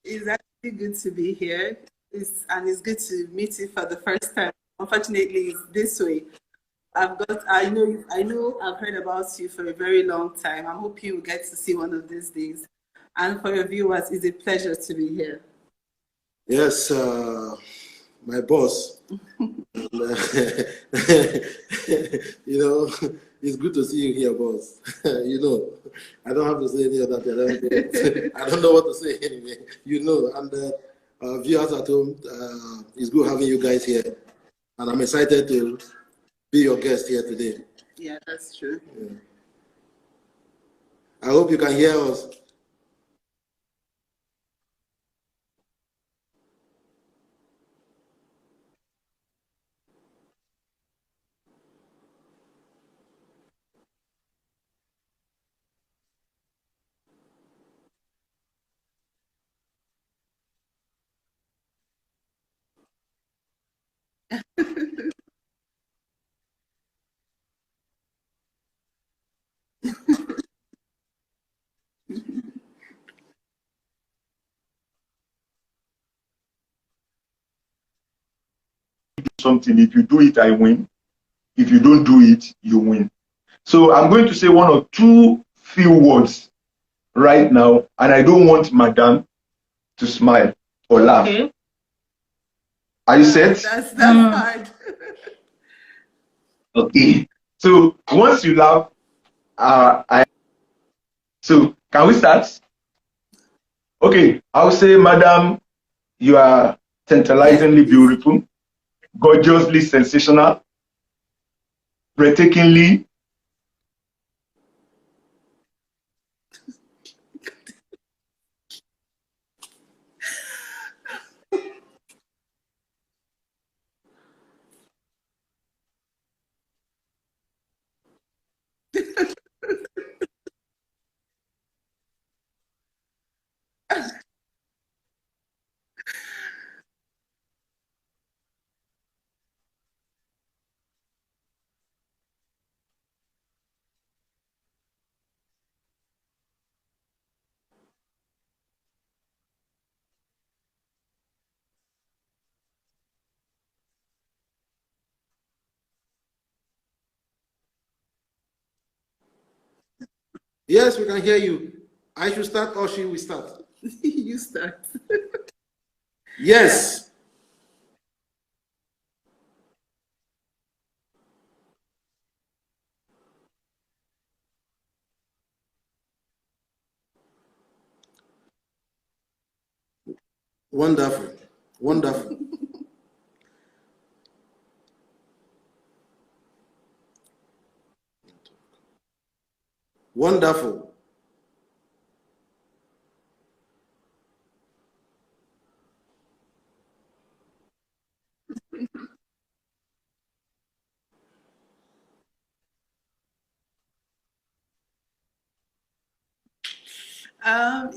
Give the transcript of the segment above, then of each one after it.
It's actually good to be here. And it's good to meet you for the first time. Unfortunately, it's this way. I know I've heard about you for a very long time. I'm hoping you'll get to see one of these days. And for your viewers, it's a pleasure to be here. Yes, my boss. It's good to see you here, boss. I don't have to say any other thing. I don't know what to say anyway. And viewers at home, it's good having you guys here. And I'm excited to be your guest here today. Yeah, that's true. Yeah. I hope you can hear us. Something, if you do it, I win. If you don't do it, you win. So I'm going to say one or two few words right now, and I don't want Madame to smile or laugh. Okay. Are you set? That's hard. Okay. So once you laugh, so can we start? Okay, I'll say, Madam, you are tantalizingly beautiful, gorgeously sensational, breathtakingly Yes, we can hear you. I should start or she will start? You start. Yes. Wonderful. Wonderful. Wonderful.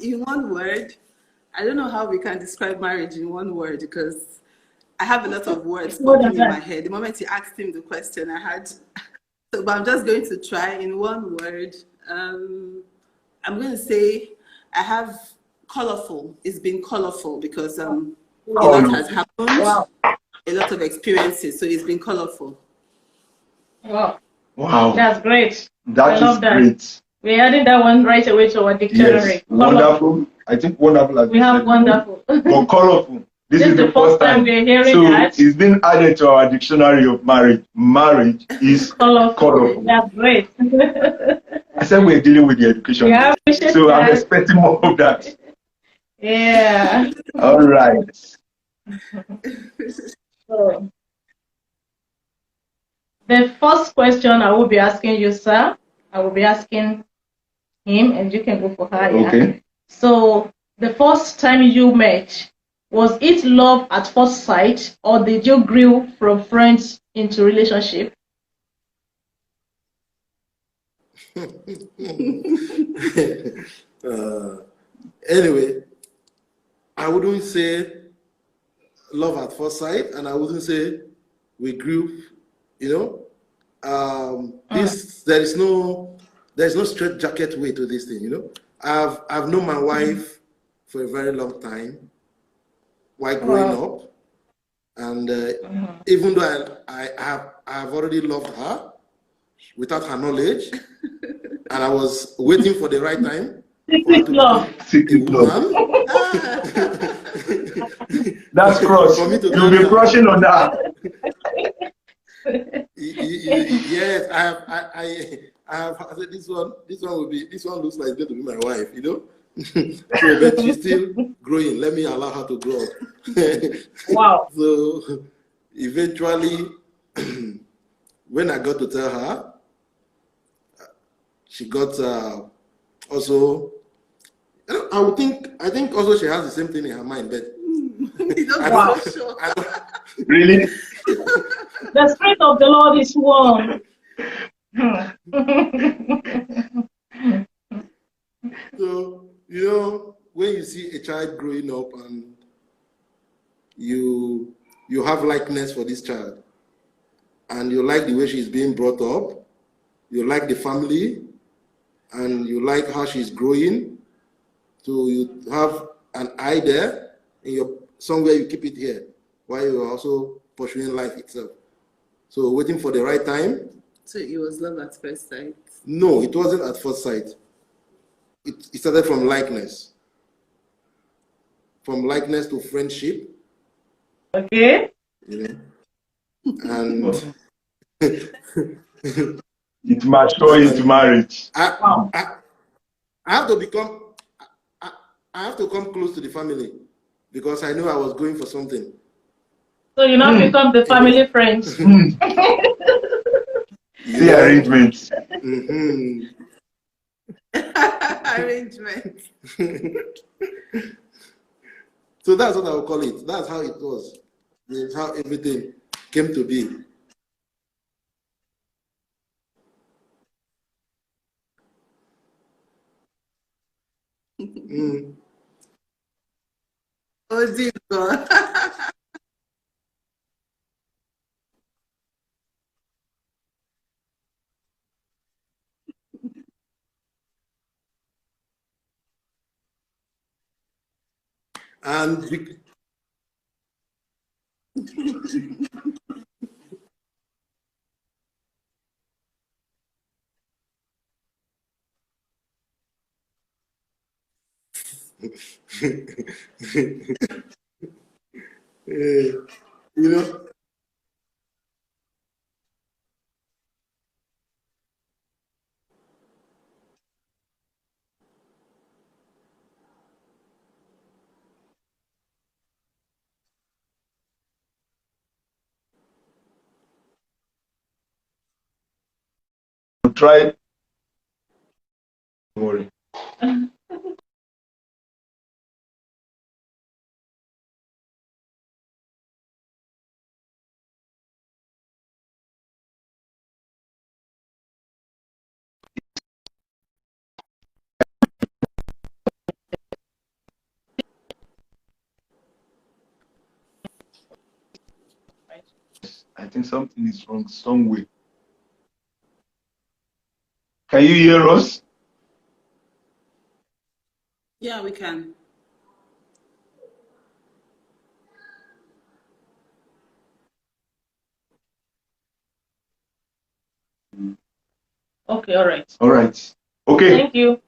In one word, I don't know how we can describe marriage in one word because I have a lot of words popping in my head. The moment you asked him the question, I had. So, but I'm just going to try in one word. I'm going to say I have colorful. It's been colorful because a lot has happened, a lot of experiences. So it's been colorful. Wow. Wow. That's great. That is great. We're adding that one right away to our dictionary. Yes. Wonderful. I think wonderful. We have wonderful. But colorful. This is the first time we're hearing so that. It's been added to our dictionary of marriage. Marriage is colorful. That's great. I said we're dealing with the education. Yeah, so I'm expecting more of that. Yeah. All right. So, the first question I will be asking you, sir, I will be asking him, and you can go for her. Okay. Yeah. So, the first time you met, was it love at first sight, or did you grow from friends into relationship? Anyway, I wouldn't say love at first sight, and I wouldn't say we grew, there's no straight jacket way to this thing, I've known my wife for a very long time while growing up, and even though I have already loved her without her knowledge, and I was waiting for the right time for her to become secret a love. woman. That's crush. For me to You'll be crushing on that. Yes, I have said this one looks like it's going to be my wife, you know. So, but she's still growing. Let me allow her to grow up. Wow. So eventually, when I got to tell her, she got also. I think also she has the same thing in her mind, but Wow. Really? The Spirit of the Lord is one. So, you know, when you see a child growing up and you have likeness for this child, and you like the way she's being brought up, you like the family, and you like how she's growing, so you have an eye there, and somewhere you keep it here, while you're also pursuing life itself. So waiting for the right time. So it was love at first sight? No, it wasn't at first sight. It started from likeness. From likeness to friendship. Okay. You know? And it mature into marriage. I have to come close to the family because I knew I was going for something. So you now become the family friends. The arrangements. Arrangement. So that's what I would call it. That's how it was. It's how everything came to be. Oh, dear God. And you know, Try. Don't worry. I think something is wrong somewhere. Can you hear us? Yeah, we can. Okay, all right. All right. Okay. Thank you.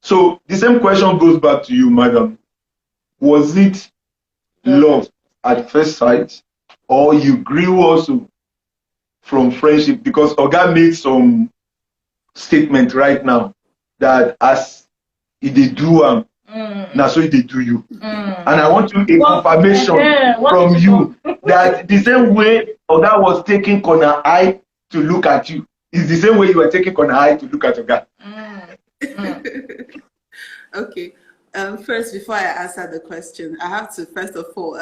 So the same question goes back to you, madam. Was it love at first sight, or you grew also from friendship? Because Oga made some statement right now that as they do now so they do you. And I want you a confirmation from you that the same way Oga was taking corner eye to look at you is the same way you were taking corner eye to look at Oga. Okay. First, before I answer the question, I have to first of all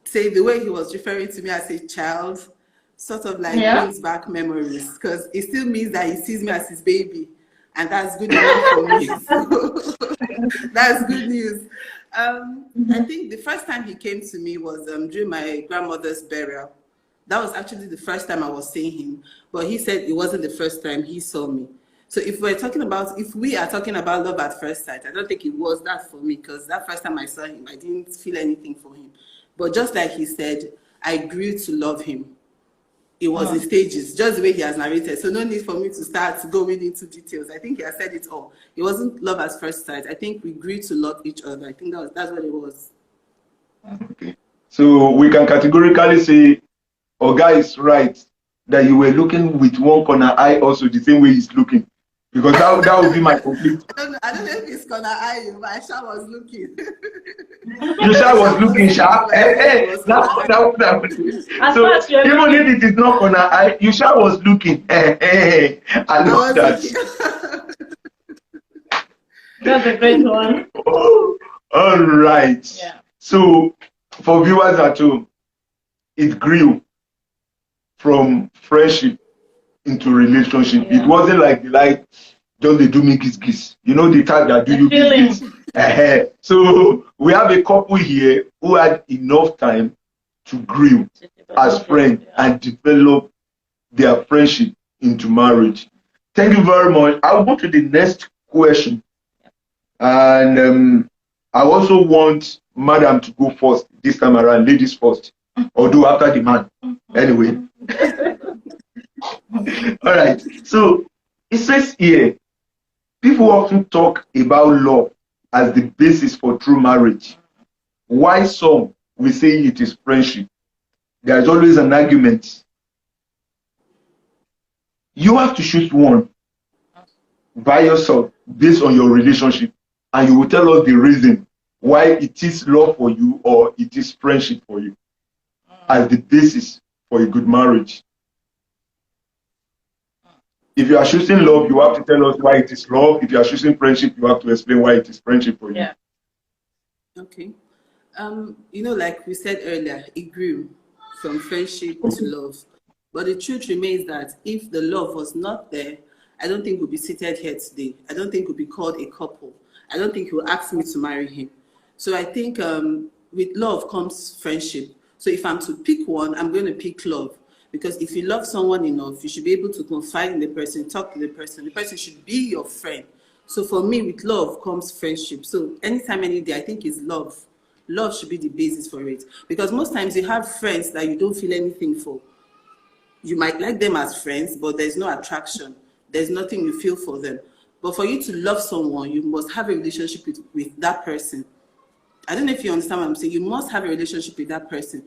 say the way he was referring to me as a child sort of like brings back memories, because it still means that he sees me as his baby, and that's good enough for me. So that's good news. I think the first time he came to me was during my grandmother's burial. That was actually the first time I was seeing him, but he said it wasn't the first time he saw me. So if we are talking about love at first sight, I don't think it was that for me, because that first time I saw him, I didn't feel anything for him. But just like he said, I grew to love him. It was in stages, just the way he has narrated. So no need for me to start going into details. I think he has said it all. It wasn't love at first sight. I think we grew to love each other. I think that's what it was. Okay. So we can categorically say, Oga is right, that you were looking with one corner eye also the same way he's looking. Because that would be my complete. I don't know if it's gonna eye you, but Aisha was looking. Yusha was looking sharp. So even if it is not gonna eye, Yusha was looking. I love that. That's a great one. Oh, all right. Yeah. So for viewers at home, it grew from friendship into relationship. Yeah. It wasn't like just they do me kiss. You know the type that do you kiss. So we have a couple here who had enough time to grow as friends and develop their friendship into marriage. Thank you very much. I'll go to the next question. And I also want Madam to go first this time around, ladies first, or do after the man. Anyway. All right. So it says here, people often talk about love as the basis for true marriage. Why some will say it is friendship? There is always an argument. You have to choose one by yourself based on your relationship, and you will tell us the reason why it is love for you or it is friendship for you as the basis for a good marriage. If you are choosing love, you have to tell us why it is love. If you are choosing friendship, you have to explain why it is friendship for you. Yeah. Okay. Like we said earlier, it grew from friendship to love. But the truth remains that if the love was not there, I don't think we'll be seated here today. I don't think we'll be called a couple. I don't think he'll ask me to marry him. So I think with love comes friendship. So if I'm to pick one, I'm going to pick love. Because if you love someone enough, you should be able to confide in the person, talk to the person. The person should be your friend. So for me, with love comes friendship. So anytime, any day, I think it's love. Love should be the basis for it. Because most times you have friends that you don't feel anything for. You might like them as friends, but there's no attraction. There's nothing you feel for them. But for you to love someone, you must have a relationship with that person. I don't know if you understand what I'm saying. You must have a relationship with that person.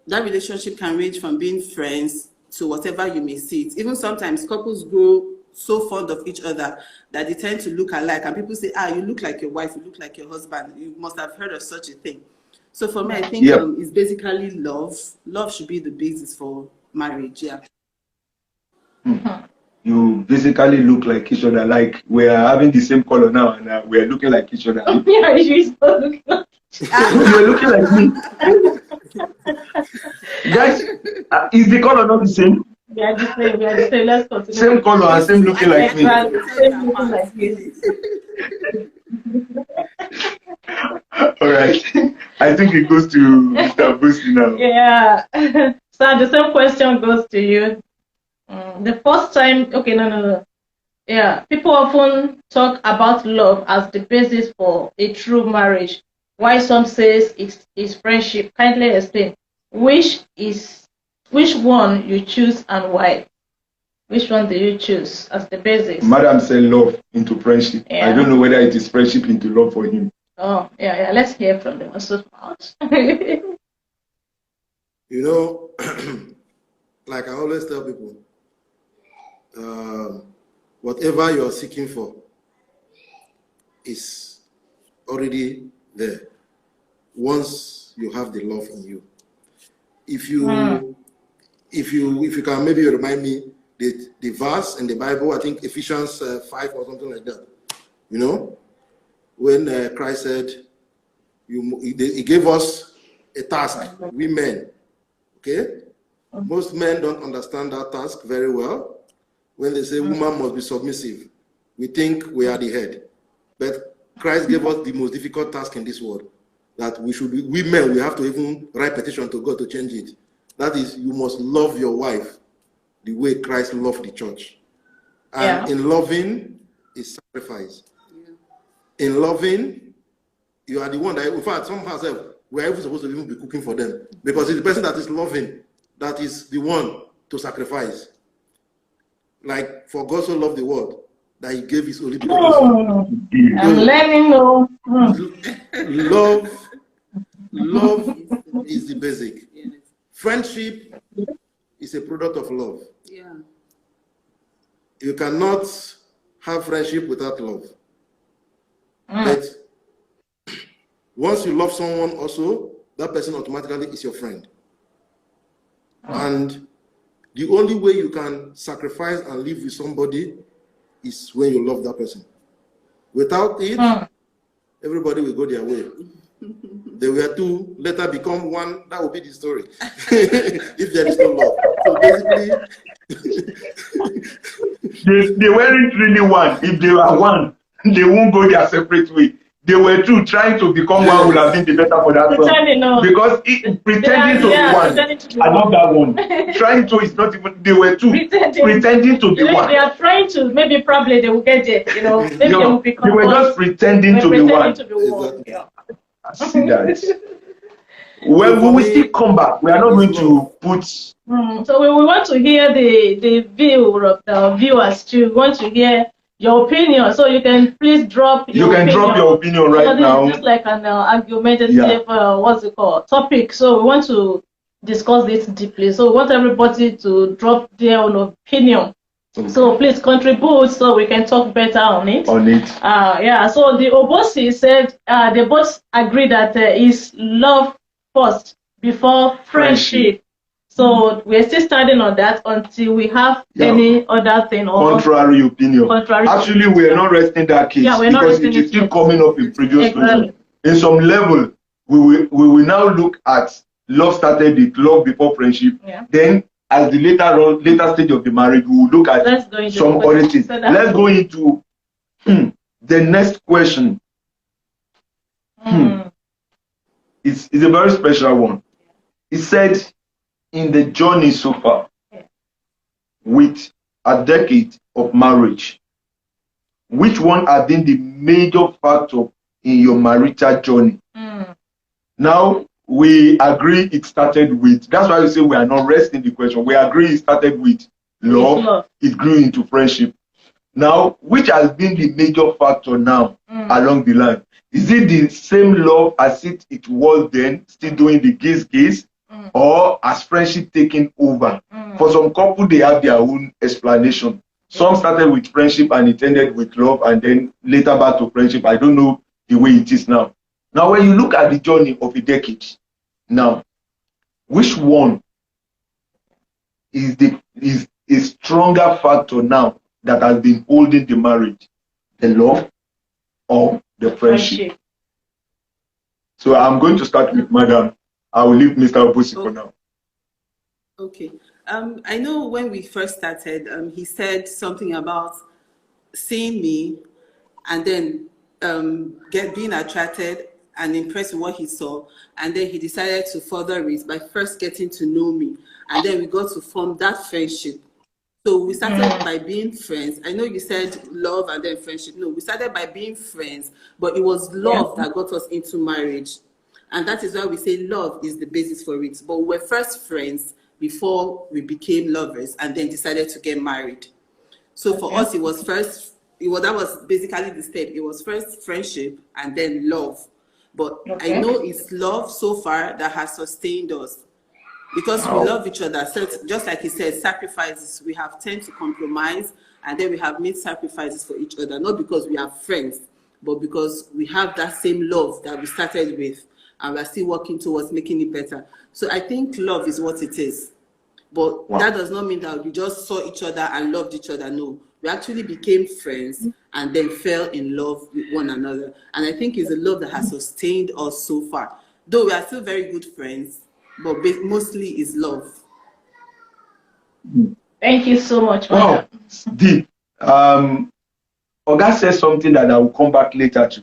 That relationship can range from being friends to whatever you may see it. Even sometimes couples grow so fond of each other that they tend to look alike. And people say, you look like your wife, you look like your husband. You must have heard of such a thing. So for me, I think it's basically love. Love should be the basis for marriage, yeah. You basically look like each other. Like we are having the same color now and we are looking like each other. Yeah, you look like You're looking like me. Guys, is the color not the same? We are the same. Let's continue. Same color and same looking like me. Same looking like me. All right. I think it goes to Mr. Obosi now. Yeah. So the same question goes to you. The first time, no. Yeah, people often talk about love as the basis for a true marriage. Why some says it's friendship? Kindly explain. Which one you choose and why? Which one do you choose as the basis? Madam said love into friendship. Yeah. I don't know whether it is friendship into love for him. Oh, yeah. Let's hear from the master's mouth. Like I always tell people, whatever you're seeking for is already there once you have the love in you. If you can maybe remind me the verse in the Bible, I think Ephesians 5 or something like that. When Christ said, he gave us a task, we men. Okay? Most men don't understand that task very well. When they say woman must be submissive, we think we are the head. But Christ gave us the most difficult task in this world, that we men, we have to even write petition to God to change it. That is, you must love your wife the way Christ loved the church. And in loving is sacrifice. Yeah. In loving, you are the one that, in fact, somehow we're even supposed to even be cooking for them, because it's the person that is loving that is the one to sacrifice. Like, for God so loved the world that he gave his only begotten son. I'm letting know. Love is the basic. Yes. Friendship is a product of love. Yeah. You cannot have friendship without love. But once you love someone also, that person automatically is your friend. And the only way you can sacrifice and live with somebody is when you love that person. Without it, everybody will go their way. They were two, later become one. That will be the story. If there is no love. So basically, they weren't really one. If they were one, they won't go their separate way. They were two trying to become one would have been the better for that one. Because pretending to be one, I love that one. Trying to is not even, they were two pretending to be one. They are trying to, maybe probably they will get there, maybe they will become one. They were just pretending to be one. Exactly. Yeah. I see that. Well, we will still come back. We are not going to put. So we want to hear the view of the viewers too. We want to hear your opinion, so you can please drop your opinion. Drop your opinion right now. Just like an argumentative, what's it called, topic. So we want to discuss this deeply. So we want everybody to drop their own opinion. Okay. So please contribute so we can talk better on it. So the Obosi said they both agree that is love first before friendship. So we're still standing on that until we have any other thing or contrary opinion. Actually, we are not resting that case because it is still coming up in previous questions. In some level, we will now look at love started with love before friendship. Then, as the later stage of the marriage, we will look at some other things. Let's go into the next question. It's a very special one. It said, in the journey so far, with a decade of marriage, which one have been the major factor in your marital journey? Now, we agree it started with, that's why we say we are not resting the question. We agree it started with love, it grew into friendship. Now, which has been the major factor now along the line? Is it the same love as it was then, still doing the gaze, or has friendship taken over? For some couple, they have their own explanation. Some started with friendship and it ended with love, and then later back to friendship. I don't know the way it is now. Now, when you look at the journey of a decade, now, which one is a stronger factor now that has been holding the marriage? The love or the friendship? So I'm going to start with Madam. I will leave Mr. Obosi for now. Okay. I know when we first started, he said something about seeing me and then being attracted and impressed with what he saw, and then he decided to further it by first getting to know me, and then we got to form that friendship. So we started by being friends. I know you said love and then friendship. No, we started by being friends, but it was love that got us into marriage. And that is why we say love is the basis for it. But we were first friends before we became lovers and then decided to get married. So for us, it was first, that was basically the step. It was first friendship and then love. But I know it's love so far that has sustained us. Because we love each other. So just like he said, sacrifices, we have tend to compromise, and then we have made sacrifices for each other. Not because we are friends, but because we have that same love that we started with, and we're still working towards making it better. So I think love is what it is. But that does not mean that we just saw each other and loved each other. No, we actually became friends and then fell in love with one another. And I think it's a love that has sustained us so far. Though we are still very good friends, but mostly is love. Thank you so much. Wow. Deep. Oga says something that I will come back later to.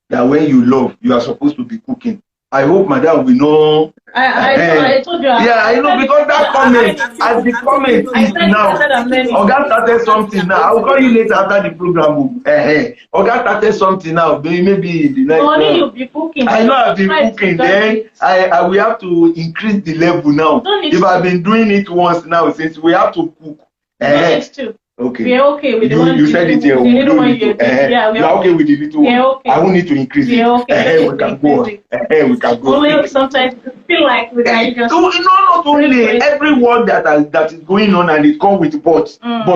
That when you love, you are supposed to be cooking. I hope Madam will know. I told you. Yeah, I know, because that comment, as the comment is now, Oga started something now. I'll call you later after the program. Oga started something now, maybe in the night. Only you'll be cooking. I know I've been cooking, then I will have to increase the level now. If I've been doing it once now, since we have to cook. Okay. We're okay with the one you said it here. We are okay with the little one. Okay. I won't need to increase it. Okay. We can go on. We can go. Only sometimes feel like we are just. No, not only every word that is going on and it comes with but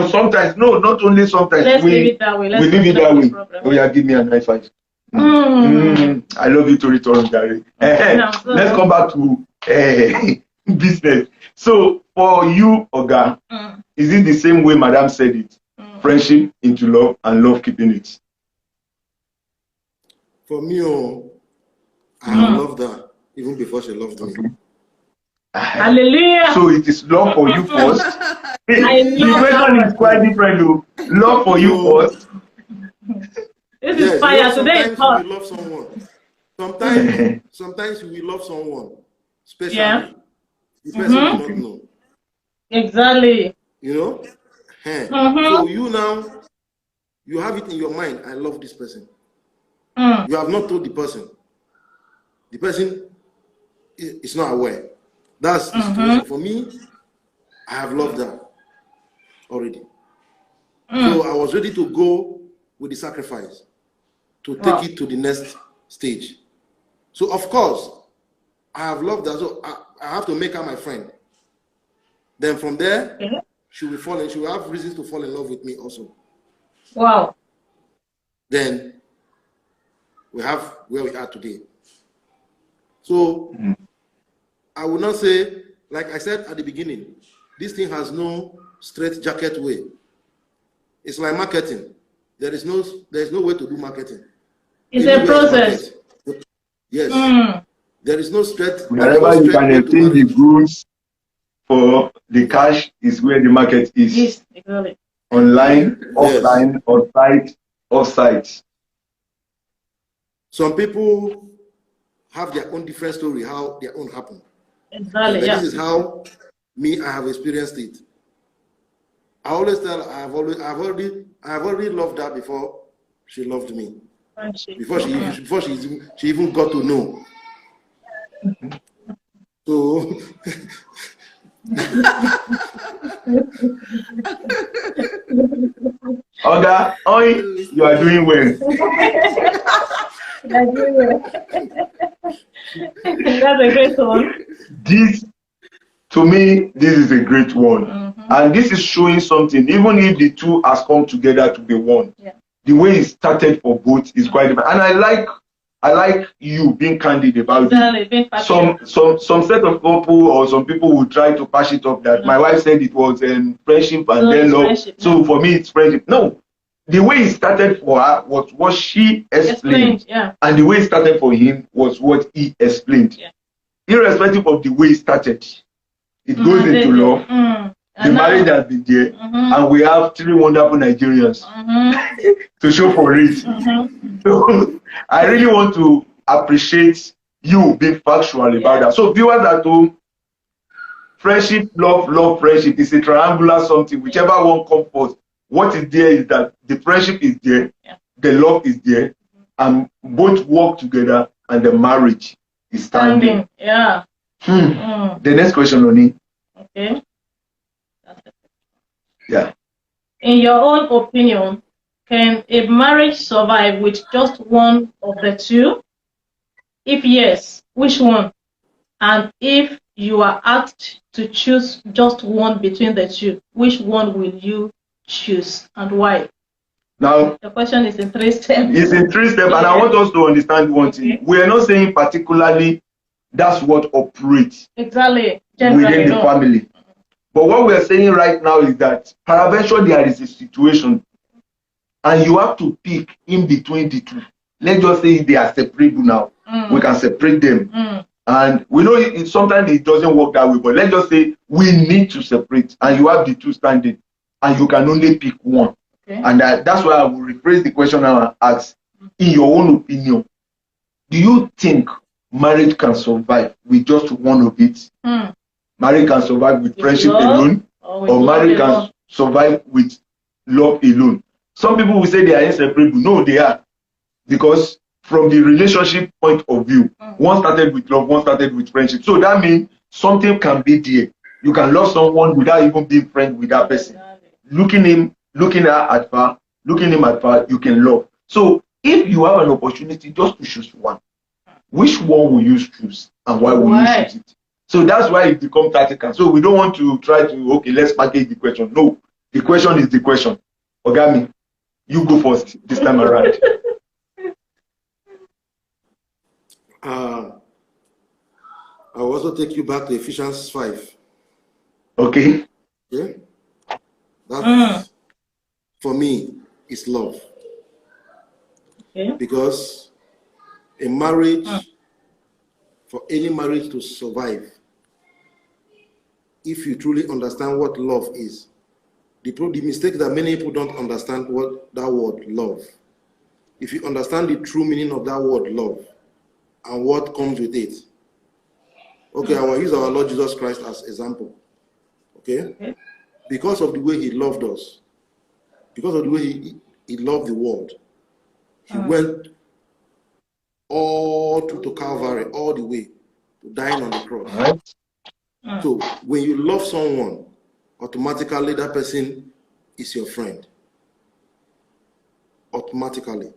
sometimes not only sometimes. Let's leave it that way. We leave it that way. Oh yeah, give me a high five. I love you to return, Gary. Let's come back to business. So for you, Oga, is it the same way Madam said it? Friendship into love and love keeping it. For me, I loved her even before she loved me. Hallelujah. So it is love for you first. The question is quite different, though. Love for you first. This is fire. Today is hot. We love someone. Sometimes we love someone, especially the person will not know. Exactly. You know? So you now, you have it in your mind, I love this person. You have not told the person. The person is not aware. That's the situation. For me, I have loved her already. So I was ready to go with the sacrifice to take it to the next stage. So of course, I have loved her, so I have to make her my friend. Then from there, she will fall in. She will have reasons to fall in love with me also. Wow. Then we have where we are today. So I will not say, like I said at the beginning, this thing has no straight jacket way. It's like marketing. There is no way to do marketing. It's a process. Yes. There is no straight. Wherever you can obtain the goods for the cash is where the market is. Yes, exactly. Online, offline, on site, off site. Some people have their own different story, how their own happened. Exactly. This is how I have experienced it. I always tell I have already loved her before she loved me. Before she even got to know. So Oga, you are doing well. That's a great one. This, to me, this is a great one. And this is showing something, even if the two has come together to be one. The way it started for both is quite different. And I like you being candid about it. Some set of people or some people will try to patch it up that my wife said it was friendship and then love. So for me, it's friendship. No, the way it started for her was what she explained. And the way it started for him was what he explained. Irrespective of the way it started, it goes into love. The marriage has been there, and we have 3 wonderful Nigerians to show for it. So I really want to appreciate you being factual about that. So viewers at home, friendship, love, friendship is a triangular something. Whichever one comes first, what is there is that the friendship is there, the love is there, and both work together, and the marriage is standing. The next question, Oni. Okay. Yeah. In your own opinion, can a marriage survive with just one of the two? If yes, which one? And if you are asked to choose just one between the two, which one will you choose and why? Now, the question is in 3 steps. It's in 3 steps, and I want us to understand one thing. We are not saying particularly that's what operates exactly within the family. But what we are saying right now is that peradventure there is a situation and you have to pick in between the two. Let's just say they are separable now. We can separate them. And we know sometimes it doesn't work that way, but let's just say we need to separate and you have the two standing and you can only pick one. And that's why I will rephrase the question and ask, in your own opinion, do you think marriage can survive with just one of it. Marriage can survive with friendship alone, or marriage can survive with love alone. Some people will say they are inseparable. No, they are. Because from the relationship point of view, one started with love, one started with friendship. So that means something can be there. You can love someone without even being friends with that person. Looking him at far, you can love. So if you have an opportunity just to choose one, which one will you choose and why will you choose it? So that's why it becomes tactical. So we don't want to try to, okay, let's package the question. No, the question is the question. Ogami, you go first this time around. I'll also take you back to Ephesians 5. Okay. Yeah? That, for me, is love. Okay. Because a marriage, for any marriage to survive, if you truly understand what love is, the mistake that many people don't understand what that word love. If you understand the true meaning of that word love and what comes with it, okay, I will use our Lord Jesus Christ as example. Okay? Because of the way he loved us, because of the way he loved the world, he went all to Calvary, all the way to dying on the cross. So when you love someone, automatically that person is your friend. Automatically.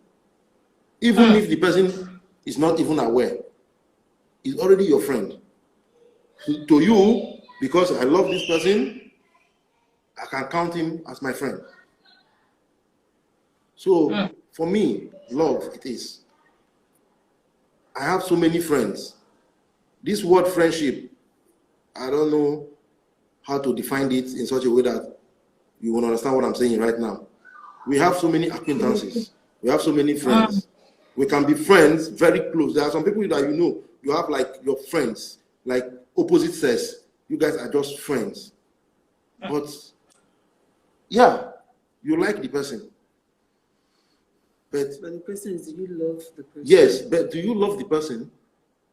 Even if the person is not even aware, he's already your friend. To you, because I love this person, I can count him as my friend. So for me, love it is. I have so many friends. This word friendship, I don't know how to define it in such a way that you will understand what I'm saying right now. We have so many acquaintances. We have so many friends. We can be friends very close. There are some people that you know, you have like your friends, like opposite sex. You guys are just friends. But yeah, you like the person. But the question is, do you love the person? Yes, but do you love the person?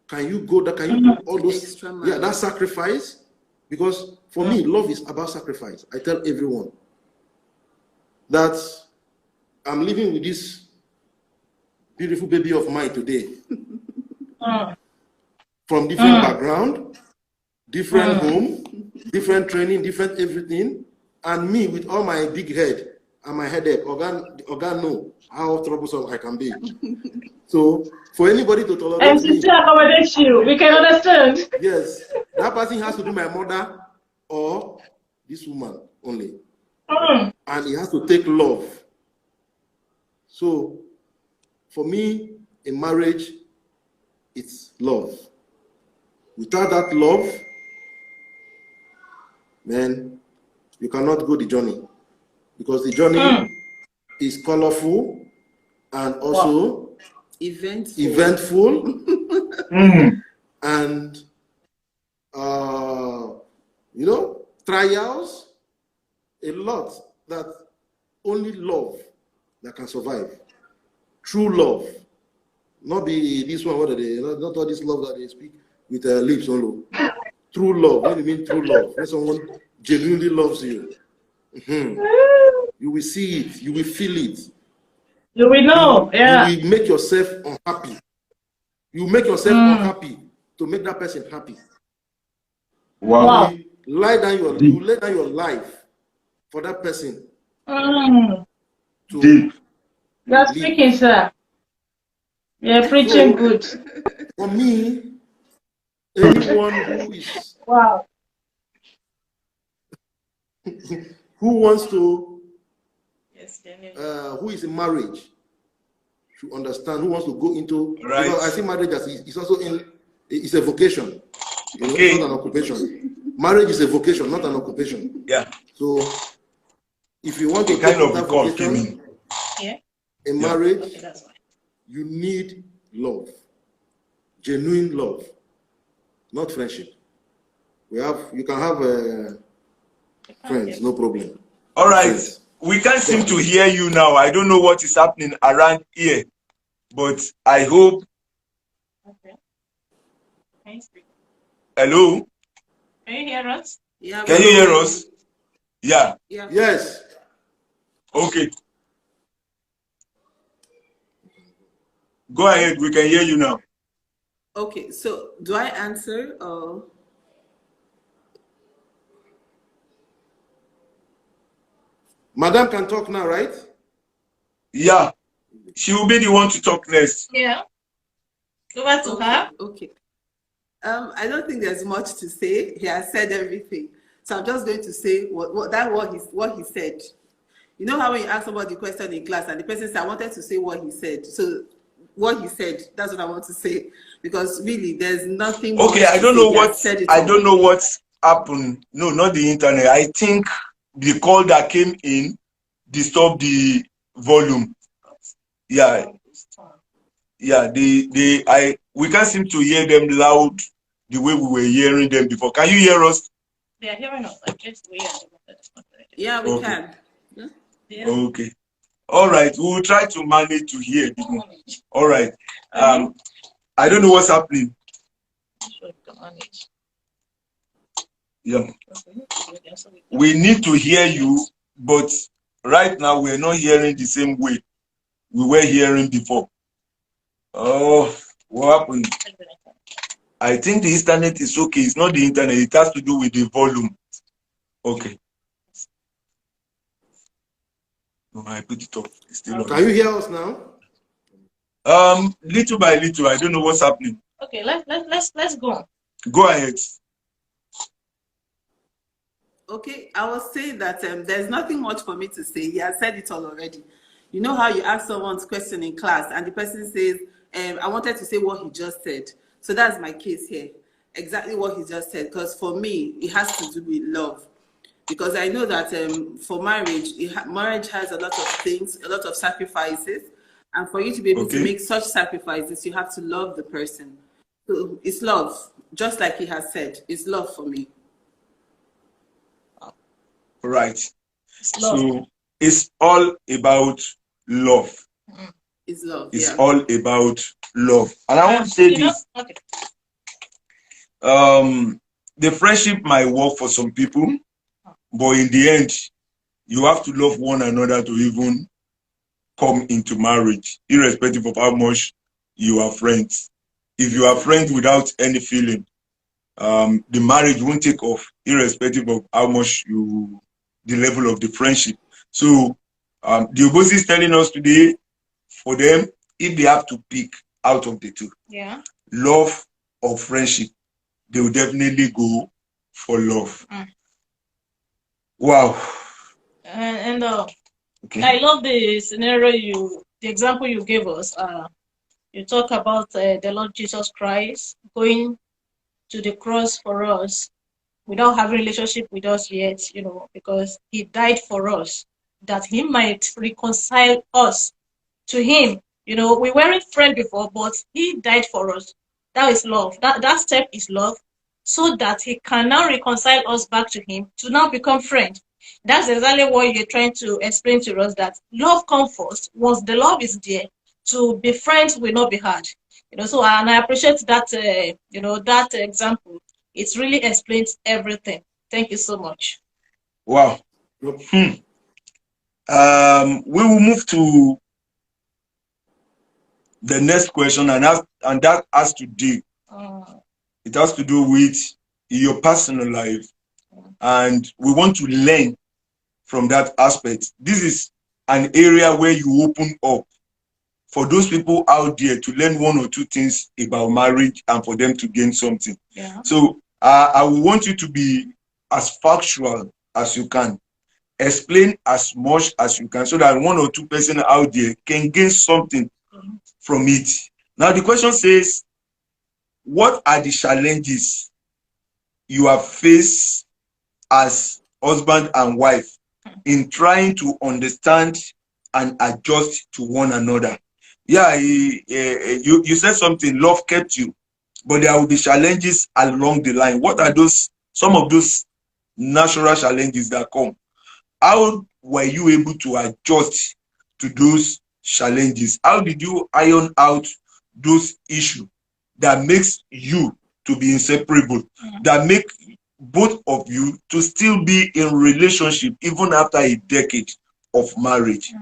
Can you go that? Can you do all those? Extra mile. Yeah, that sacrifice. Because for me, love is about sacrifice. I tell everyone that I'm living with this beautiful baby of mine today. From different background, different home, different training, different everything, and me with all my big head and my headache. Organ know how troublesome I can be. So for anybody to tolerate and me, still accommodate you, we can understand. yes, that person has to be my mother or this woman only. And he has to take love. So for me, in marriage, it's love. Without that love, man, you cannot go the journey. Because the journey is colorful and also eventful. And you know, trials, a lot that only love that can survive. True love, not be this one. What are they? Not all this love that they speak with their lips only. True love. What do you mean true love? When someone genuinely loves you, you will see it. You will feel it. You will know. You will make yourself unhappy. You make yourself unhappy to make that person happy. Wow. You lay down your life for that person. Deep. You're speaking, sir. You're preaching good. For me, anyone who is who wants to who is in marriage should understand, who wants to go into, because I see marriage as it's also it's a vocation. You know, it's not an occupation. Marriage is a vocation, not an occupation. Yeah. So if you want to kind of that vocation in marriage, you need love, genuine love, not friendship. You can have friends, no problem. All right. We can't seem to hear you now. I don't know what is happening around here, but I hope Hello? Can you hear us? Yeah. Can you hear us? Yeah. Yeah. Yes. Okay. Go ahead. We can hear you now. Okay. So do I answer or? Madam can talk now, right? Yeah. She will be the one to talk next. Yeah. Over to her. Okay. I don't think there's much to say. He has said everything. So I'm just going to say what he said. You know how when you ask somebody a question in class and the person says, I wanted to say what he said. So what he said, that's what I want to say. Because really, there's nothing Okay, much I to don't say. know He has what said it I all. don't know what's happened. No, not the internet. I think the call that came in disturbed the volume. Yeah. Yeah, we can't seem to hear them loud the way we were hearing them before. Can you hear us? They are hearing us. Yeah, we Okay. can. Yeah. Okay. All right. We will try to manage to hear. All right. I don't know what's happening. Yeah. We need to hear you, but right now we're not hearing the same way we were hearing before. Oh, what happened? I think the internet is okay. It's not the internet. It has to do with the volume. Okay. No, I put it off. It's still on. Can you hear us now? Little by little. I don't know what's happening. Okay, let's go on. Go ahead. Okay, I was saying that there's nothing much for me to say. He has said it all already. You know how you ask someone's question in class and the person says, I wanted to say what he just said. So that's my case here. Exactly what he just said. Because for me, it has to do with love. Because I know that for marriage, marriage has a lot of things, a lot of sacrifices. And for you to be able to make such sacrifices, you have to love the person. So it's love. Just like he has said, it's love for me. Right. So it's all about love. It's love. It's all about love. And I want to say this. The friendship might work for some people, but in the end, you have to love one another to even come into marriage, irrespective of how much you are friends. If you are friends without any feeling, the marriage won't take off, irrespective of how much the level of the friendship. So the Obosi is telling us today, for them, if they have to pick out of the two, love or friendship, they will definitely go for love. Wow. And I love the scenario the example you gave us. You talk about the Lord Jesus Christ going to the cross for us without having a relationship with us yet, because he died for us, that he might reconcile us to him. We weren't friends before, but he died for us. That is love. That step is love, so that he can now reconcile us back to him to now become friends. That's exactly what you're trying to explain to us, that love comes first. Once the love is there, to be friends will not be hard. So, and I appreciate that, that example. It really explains everything. Thank you so much. Wow. We will move to the next question, and that has to do. It has to do with your personal life, and we want to learn from that aspect. This is an area where you open up for those people out there to learn one or two things about marriage and for them to gain something. So I will want you to be as factual as you can. Explain as much as you can so that one or two persons out there can gain something from it. Now the question says, what are the challenges you have faced as husband and wife in trying to understand and adjust to one another? Yeah, you said something, love kept you, but there will be challenges along the line. What are some of those natural challenges that come? How were you able to adjust to those challenges? How did you iron out those issues that makes you to be inseparable, that make both of you to still be in relationship even after a decade of marriage?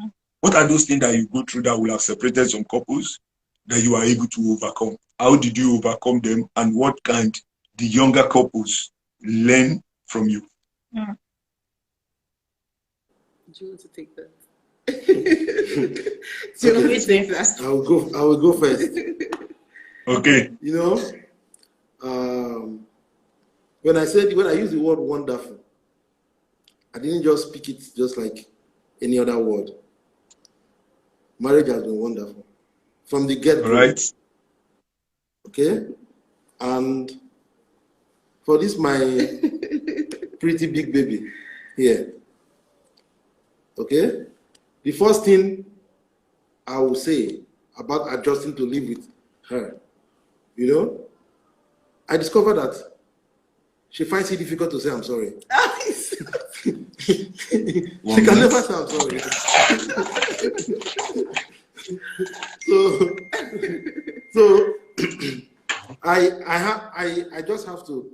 What are those things that you go through that will have separated some couples that you are able to overcome? How did you overcome them, and what can the younger couples learn from you? Do you want to take that? Do you want me to take that? I will go first. Okay. You know, when I use the word wonderful, I didn't just speak it just like any other word. Marriage has been wonderful from the get-go. Right. Okay, and for this my pretty big baby here. Okay, the first thing I will say about adjusting to live with her, you know, I discovered that she finds it difficult to say I'm sorry. She can never say I'm sorry. So I just have to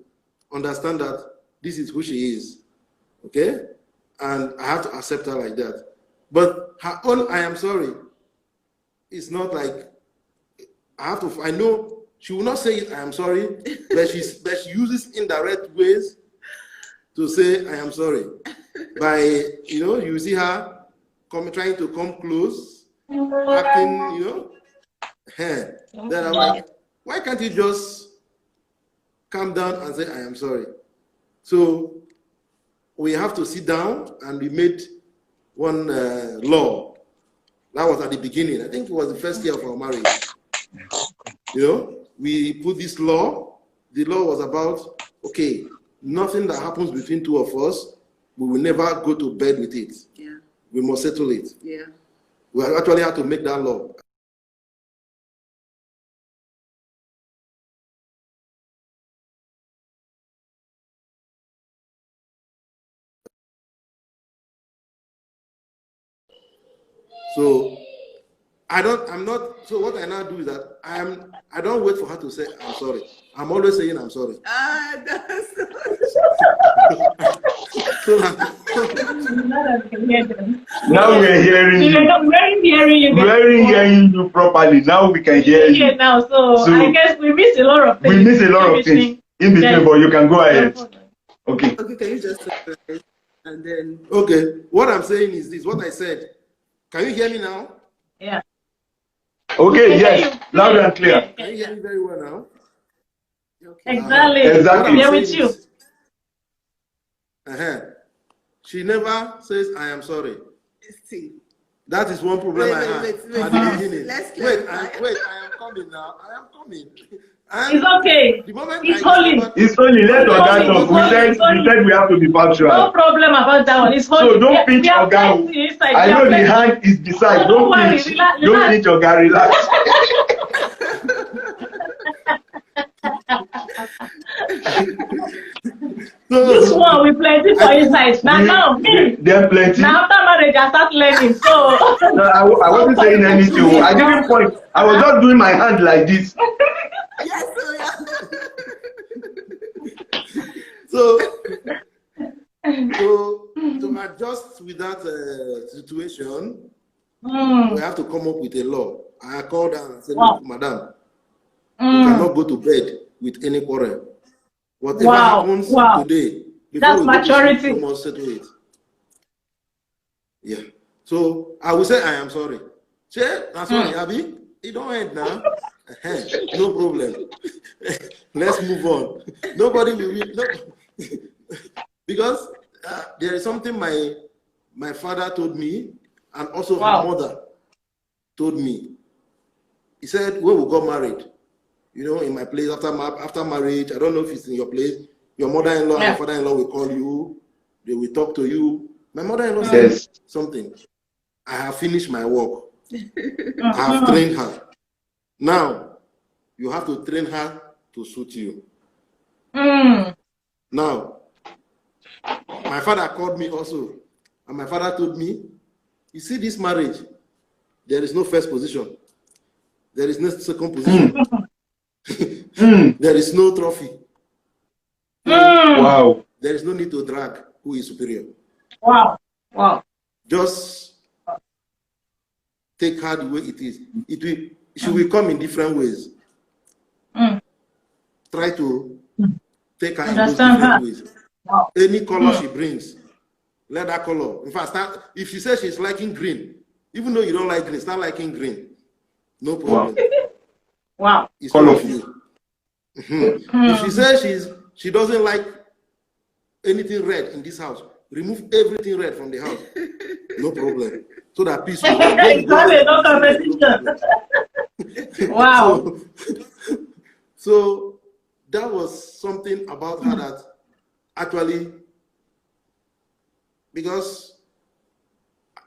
understand that this is who she is, okay, and I have to accept her like that. But her own I am sorry, it's not like I know she will not say it, I am sorry, but she uses indirect ways to say I am sorry. By, you know, you see her trying to come close, acting, you know, then I'm like, why can't you just calm down and say I am sorry? So we have to sit down, and we made one law. That was at the beginning. I think it was the first year of our marriage. You know, we put this law. The law was about, okay, nothing that happens between two of us, we will never go to bed with it. Yeah. We must settle it. Yeah. We actually had to make that law. So so what I now do is that I don't wait for her to say I'm sorry. I'm always saying I'm sorry. That's So now we're hearing you. We're hearing you properly. Now we can hear you. Now, so I guess we miss a lot of things. We miss a lot of things in between, but you can go ahead. Okay. Okay, can you just summarize and then? Okay, what I'm saying is this. What I said. Can you hear me now? Yeah. Okay. Yes. Loud and clear. Can you hear me very well now? Okay. Exactly. Exactly. Yeah, with you. She never says I am sorry. See. That is one problem I had at the beginning. Wait, I am coming now. I am coming. And it's okay. The moment it's holy. It's holy. Let Oga talk. We said we have to be factual. No problem about that one. It's holy. So don't pinch Oga. I know the hand is beside. Don't pinch. Don't pinch Oga. Relax. This one we plenty for inside. Now there plenty. Now after marriage I start learning. So no, I wasn't saying anything. I didn't point. I was just doing my hand like this. Yes, so to adjust with that situation, we have to come up with a law. I called her and said, look, madam, you cannot go to bed with any quarrel. Whatever happens today, that's maturity. You must settle it. Yeah. So I will say I am sorry. Say, I'm sorry, Abby. It don't end now. No problem. Let's move on. Nobody will win. No. Because there is something my father told me, and also her mother told me. He said, when we got married, you know, in my place after marriage, I don't know if it's in your place, your mother-in-law and father-in-law will call you, they will talk to you. My mother-in-law said something. I have finished my work. I have trained her. Now, you have to train her to suit you. Now, my father called me also, and my father told me, you see this marriage, there is no first position. There is no second position. There is no trophy. Wow. There is no need to drag who is superior. Wow. Wow. Just take her the way it is. She will come in different ways. Try to take her in those different ways. Wow. Any color she brings, let that color. In fact, if she says she's liking green, even though you don't like green, start liking green. No problem. Wow. It's colorful. If she says she doesn't like anything red in this house, remove everything red from the house. No problem. So that peace will Exactly, no competition. Wow. So that was something about her that actually, because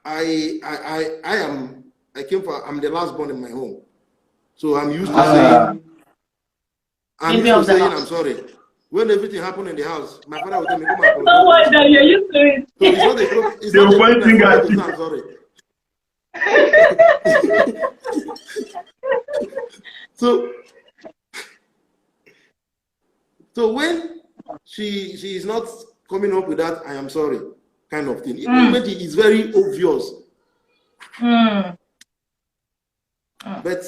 I'm the last born in my home. So I'm used to saying, I'm sorry. When everything happened in the house, my father would tell me, come and don't worry, that you're used to it. So it's not the thing that I'm sorry. So when she is not coming up with that I am sorry kind of thing, it's very obvious. But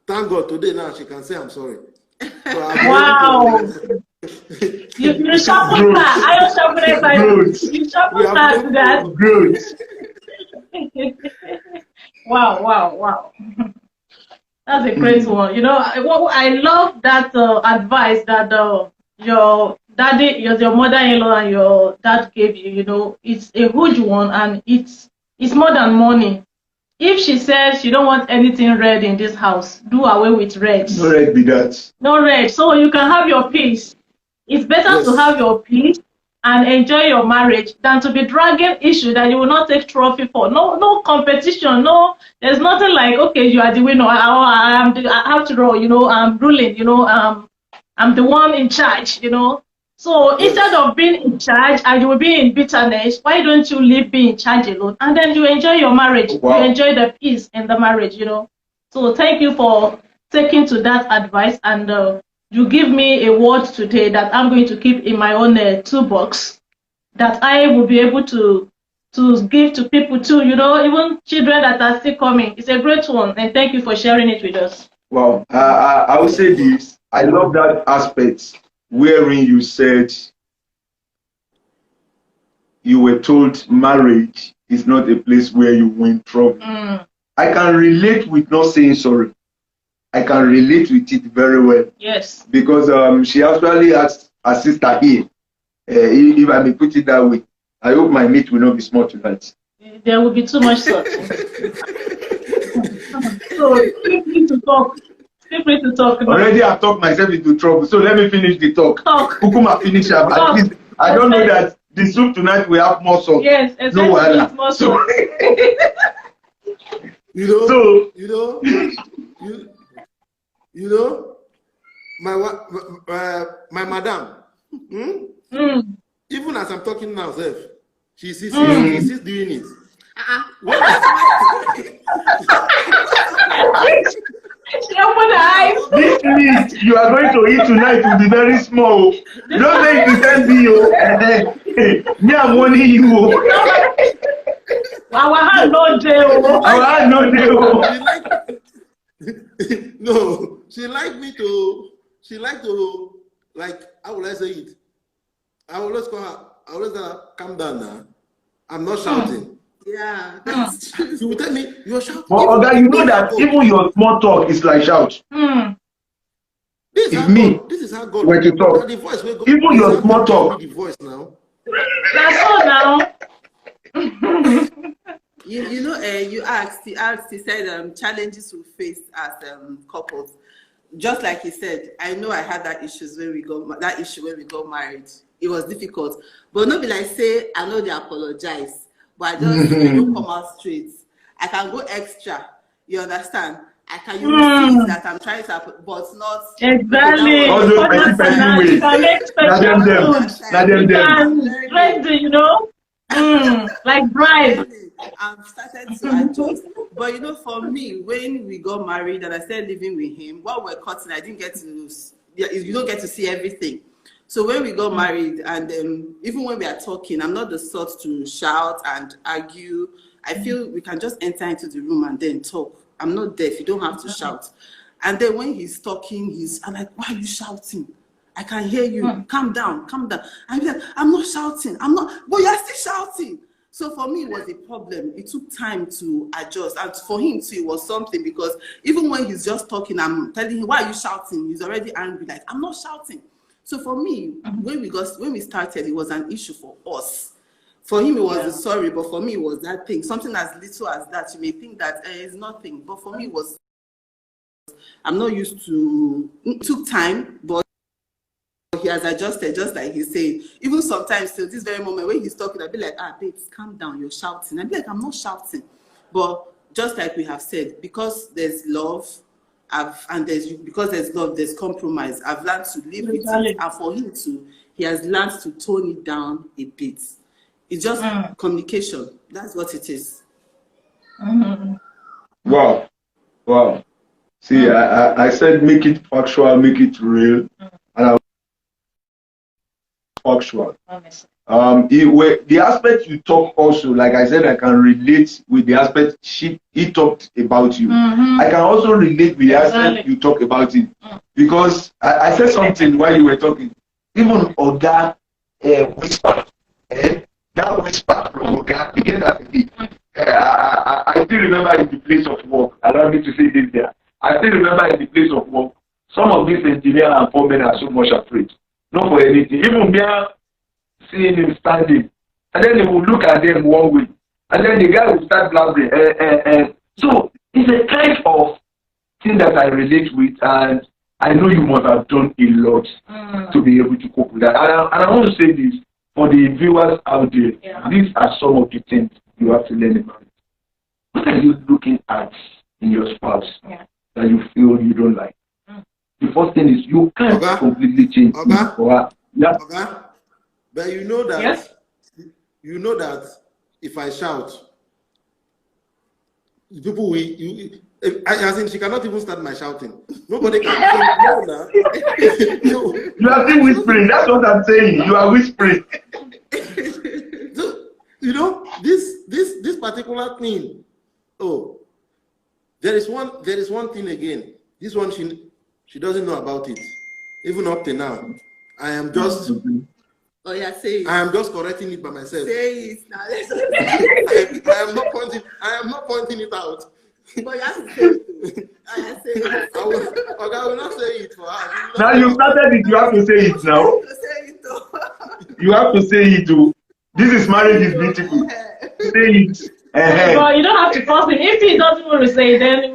thank God today now she can say I'm sorry. So wow. You sharpen that. I don't sharpen it like you sharpen that. Good. Wow. That's a great one. You know, I love that advice that your daddy, your mother-in-law and your dad gave you. You know, it's a huge one, and it's more than money. If she says she don't want anything red in this house, do away with red. No red be that. No red, so you can have your peace. It's better to have your peace and enjoy your marriage than to be dragging issue that you will not take trophy for. No competition. No, there's nothing like, okay, you are the winner. I have to roll. You know, I'm ruling. You know, I'm the one in charge. You know. So instead of being in charge and you will be in bitterness, why don't you leave being in charge alone and then you enjoy your marriage? Wow. You enjoy the peace in the marriage, you know. So thank you for taking to that advice, and you give me a word today that I'm going to keep in my own toolbox that I will be able to give to people too, you know, even children that are still coming. It's a great one, and thank you for sharing it with us. Wow. I will say this. I love that aspect wherein you said you were told marriage is not a place where you win trouble. I can relate with not saying sorry. I can relate with it very well. Yes. Because she actually asked her sister here, if I may put it that way, I hope my meat will not be small tonight. There will be too much salt. So feel free to talk. Feel free to talk. Already I've talked myself into trouble, so let me finish the talk. Kukuma finish up. At least I don't know that the soup tonight will have more salt. Yes, exactly. No, more salt. You know, my madam, even as I'm talking now, she's doing it. This meat you are going to eat tonight will be very small. Don't say you can be me, I'm warning you. Our hand no deal. Our hand no deal. No, she liked to, like, how will I say it? I always call her, calm down now. I'm not shouting. Yeah, that's true. She will tell me, you're shouting. But you know that even your small talk is like shout. This is how God when to talk. The voice will go, even your small talk. The voice now. That's all now. You know, you said challenges we face as couples. Just like he said, I know I had that issue when we got married. It was difficult, but not be like say I know they apologize, but I just I don't come out straight. I can go extra. You understand? I can use that I'm trying to, but not exactly. All those ways. You know, like bribe. I've started to adjust. But you know, for me, when we got married and I started living with him, while we're cutting, I didn't get to you don't get to see everything. So when we got married, and even when we are talking, I'm not the sort to shout and argue. I feel we can just enter into the room and then talk. I'm not deaf. You don't have to shout. And then when he's talking, I'm like, why are you shouting? I can hear you. Calm down, calm down. I'm like, I'm not shouting. I'm not, but you're still shouting. So for me, it was a problem. It took time to adjust. And for him too, it was something, because even when he's just talking, I'm telling him, why are you shouting? He's already angry, like, I'm not shouting. So for me, when we started, it was an issue for us. For him, it was a sorry, but for me, it was that thing. Something as little as that. You may think that it's nothing, but for me, it was, I'm not used to, it took time, but he has adjusted, just like he's saying. Even sometimes, till this very moment, when he's talking, I'll be like, babes, calm down, you're shouting. I'll be like, I'm not shouting. But just like we have said, because there's love, because there's love, there's compromise. I've learned to live with it, and for him too, he has learned to tone it down a bit. It's just communication. That's what it is. Wow. See, I said make it factual, make it real, and I factual. The aspect you talk also, like I said, I can relate with the aspect he talked about you. I can also relate with the aspect you talk about it, because I said something while you were talking. Even Oga whisper, that whisper from Oga began as a bit. I still remember in the place of work. Allow me to say this there. I still remember in the place of work, some of these engineers and foremen are so much afraid. Not for anything. Even me seeing him standing, and then they will look at them one way, and then the guy will start blabbering. So it's a kind of thing that I relate with, and I know you must have done a lot to be able to cope with that. And I want to say this for the viewers out there. These are some of the things you have to learn about. What are you looking at in your spouse that you feel you don't like? The first thing is you can't completely change for her. But you know that if I shout, people will as in she cannot even start my shouting. Nobody can say no. You are still whispering. That's what I'm saying. You are whispering. So, you know, this particular thing. Oh, there is one thing again. This one she doesn't know about it. Even up to now. I am just say it. I am just correcting it by myself. Say it now. I am not pointing it out. But you have to say it. I will not say it for her. Now you started it, you have to say it now. You have to say it too. This is Marriage is Beautiful. Say it. Well, you don't have to force him. If he doesn't want to say it, then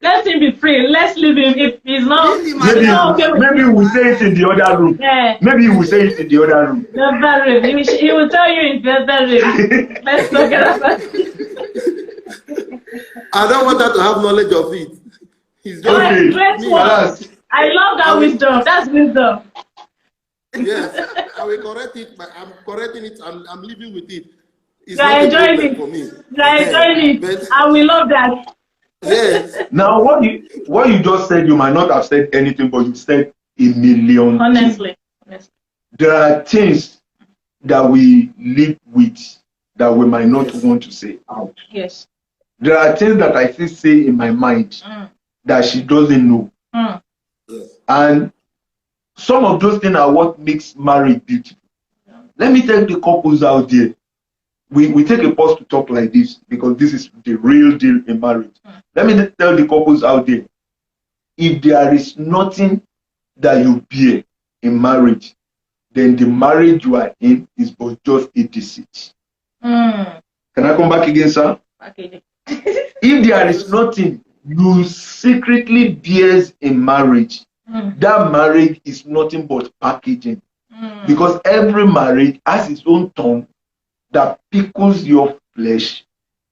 let him be free. Let's leave him. If he's not, maybe we'll say it in the other room. Maybe we'll say it in the other room. The bedroom. He will tell you in the bedroom. Let's talk about it. I don't want her to have knowledge of it. He's just I love that wisdom. That's wisdom. Yes, I will correct it, but I'm correcting it. I'm living with it. It's not enjoying it for me. You're enjoying it. I will love that. Yes. Now, what you just said, you might not have said anything, but you said a million. Honestly. There are things that we live with that we might not want to say out. Yes. There are things that I still say in my mind that she doesn't know. Yes. And some of those things are what makes marriage beautiful. Let me tell the couples out there. We take a pause to talk like this because this is the real deal in marriage. Let me tell the couples out there, if there is nothing that you bear in marriage, then the marriage you are in is but just a deceit. Can I come back again, sir? Okay. If there is nothing you secretly bears in marriage, that marriage is nothing but packaging. Because every marriage has its own tongue that pickles your flesh,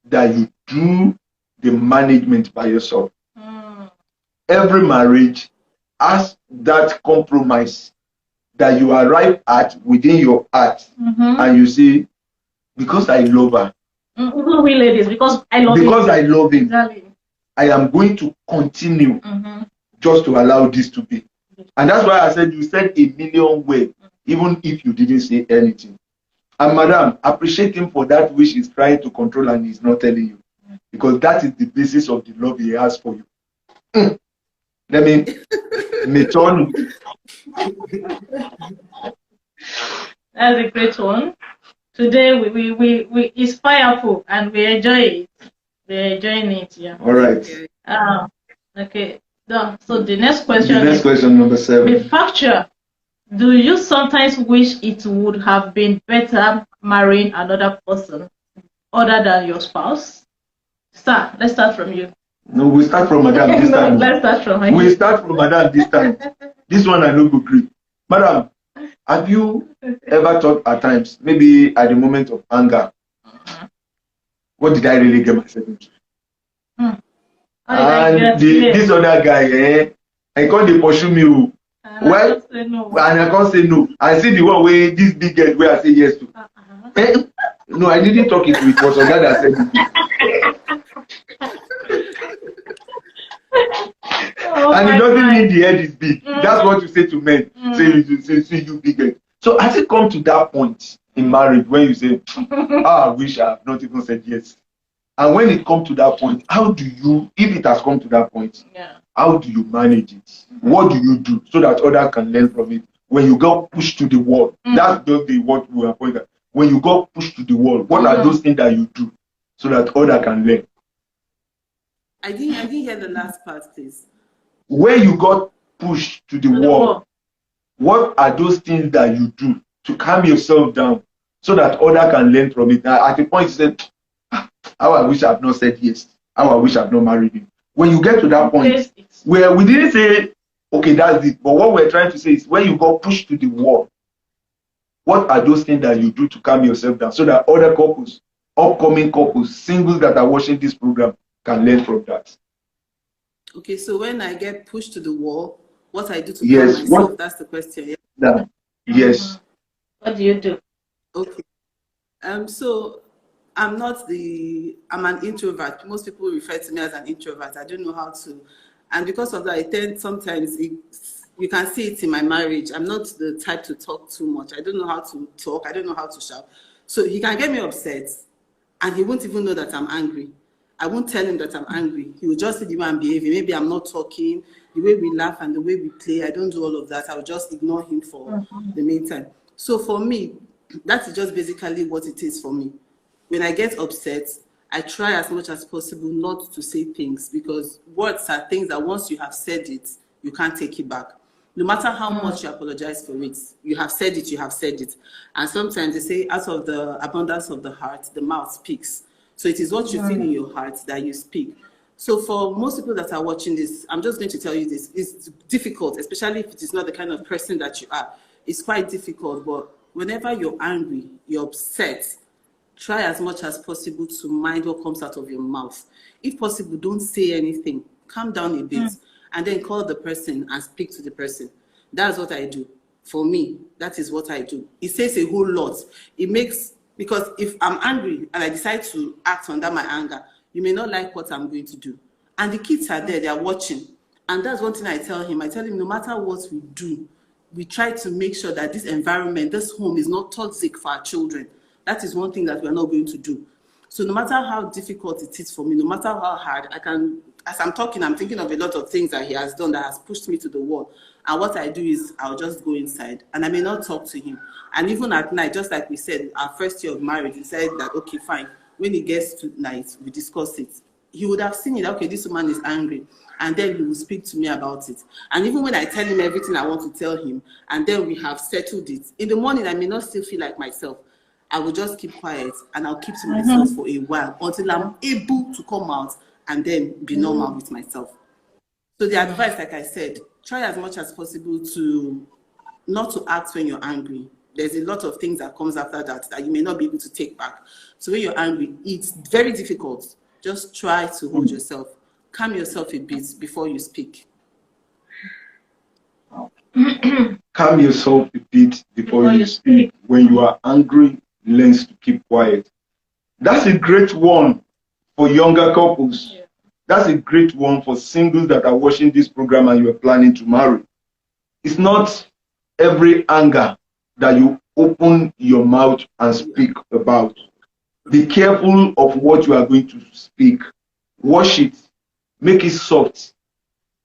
that you do the management by yourself. Every marriage has that compromise that you arrive at within your heart, and you say, because I love her, we ladies, because I love him, exactly. I am going to continue just to allow this to be. And that's why I said you said a million words, even if you didn't say anything. And madam, appreciate him for that which he's trying to control and he's not telling you. Because that is the basis of the love he has for you. Let me turn. That's a great one. Today we it's fireful and we enjoy it. We're enjoying it, yeah. All right. Okay. So the next question. The next question, number 7. Be factual. Do you sometimes wish it would have been better marrying another person other than your spouse? Let's start from you. No, we start from madam this time. Let's start from you. We start from madam this time. This one I no go agree. Madam, have you ever thought at times, maybe at the moment of anger, what did I really get myself into? And this other guy, I can't dey pursue me. Well, and I can't say no. I see the one where this big girl where I say yes to. No, I didn't talk it. It was another that said it. And it doesn't mean the head is big. That's what you say to men. Say you big head. So as it come to that point in marriage when you say, I wish I have not even said yes. And when it comes to that point, how do you, if it has come to that point, how do you manage it? What do you do so that others can learn from it? When you got pushed to the wall, that's just what we are pointing at. When you got pushed to the wall, what are those things that you do so that others can learn? I didn't hear the last part, please. When you got pushed to the wall, what are those things that you do to calm yourself down so that others can learn from it? Now, at the point you said, how I wish I had not said yes. How I wish I had not married him. When you get to that point where we didn't say, okay, that's it. But what we're trying to say is when you got pushed to the wall, what are those things that you do to calm yourself down so that other couples, upcoming couples, singles that are watching this program can learn from that? Okay, so when I get pushed to the wall, what I do to calm myself, that's the question. Yeah. Yes. What do you do? Okay. So I'm an introvert. Most people refer to me as an introvert. I don't know how to, and because of that, I tend sometimes, you can see it in my marriage. I'm not the type to talk too much. I don't know how to talk. I don't know how to shout. So he can get me upset and he won't even know that I'm angry. I won't tell him that I'm angry. He will just see the way I'm behaving. Maybe I'm not talking, the way we laugh and the way we play. I don't do all of that. I'll just ignore him for the meantime. So for me, that is just basically what it is for me. When I get upset, I try as much as possible not to say things, because words are things that once you have said it, you can't take it back. No matter how much you apologize for it, you have said it, you have said it. And sometimes they say, out of the abundance of the heart, the mouth speaks. So it is what you feel in your heart that you speak. So for most people that are watching this, I'm just going to tell you this. It's difficult, especially if it is not the kind of person that you are. It's quite difficult, but whenever you're angry, you're upset, try as much as possible to mind what comes out of your mouth. If possible, don't say anything. Calm down a bit and then call the person and speak to the person. That's what I do. For me, that is what I do. It says a whole lot. It makes, because if I'm angry and I decide to act under my anger, you may not like what I'm going to do. And the kids are there, they are watching. And that's one thing I tell him. I tell him, no matter what we do, we try to make sure that this environment, this home is not toxic for our children. That is one thing that we're not going to do. So no matter how difficult it is for me, no matter how hard, I can, as I'm talking, I'm thinking of a lot of things that he has done that has pushed me to the wall. And what I do is I'll just go inside and I may not talk to him. And even at night, just like we said, our first year of marriage, we said that, okay, fine. When he gets to night, we discuss it. He would have seen it, okay, this woman is angry. And then he will speak to me about it. And even when I tell him everything I want to tell him, and then we have settled it, in the morning, I may not still feel like myself. I will just keep quiet and I'll keep to myself for a while until I'm able to come out and then be normal with myself. So the advice, like I said, try as much as possible to not to act when you're angry. There's a lot of things that comes after that that you may not be able to take back. So when you're angry, it's very difficult. Just try to hold yourself. Calm yourself a bit before you speak. Calm yourself a bit before you speak. When you are angry, learn to keep quiet. That's a great one for younger couples. Yeah. That's a great one for singles that are watching this program and you are planning to marry. it's not every anger that you open your mouth and speak about. Be careful of what you are going to speak. Wash it. Make it soft.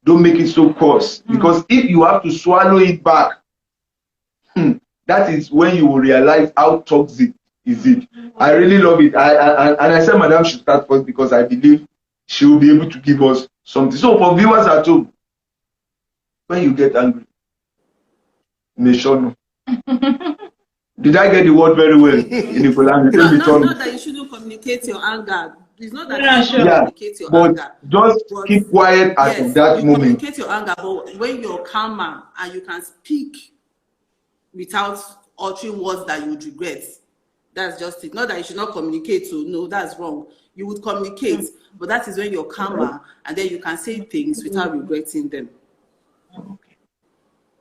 Don't make it so coarse. Because if you have to swallow it back, that is when you will realize how toxic is it. I really love it. I said Madam should start first because I believe she will be able to give us something. So for viewers at home, when you get angry, make sure no. Did I get the word very well? Not that you shouldn't communicate your anger. It's not that you shouldn't communicate your anger. Just keep quiet at that moment. Communicate your anger, but when you're calmer and you can speak without uttering words that you would regret, that's just it. Not that you should not communicate, so no, that's wrong. You would communicate, but that is when you're calmer and then you can say things without regretting them.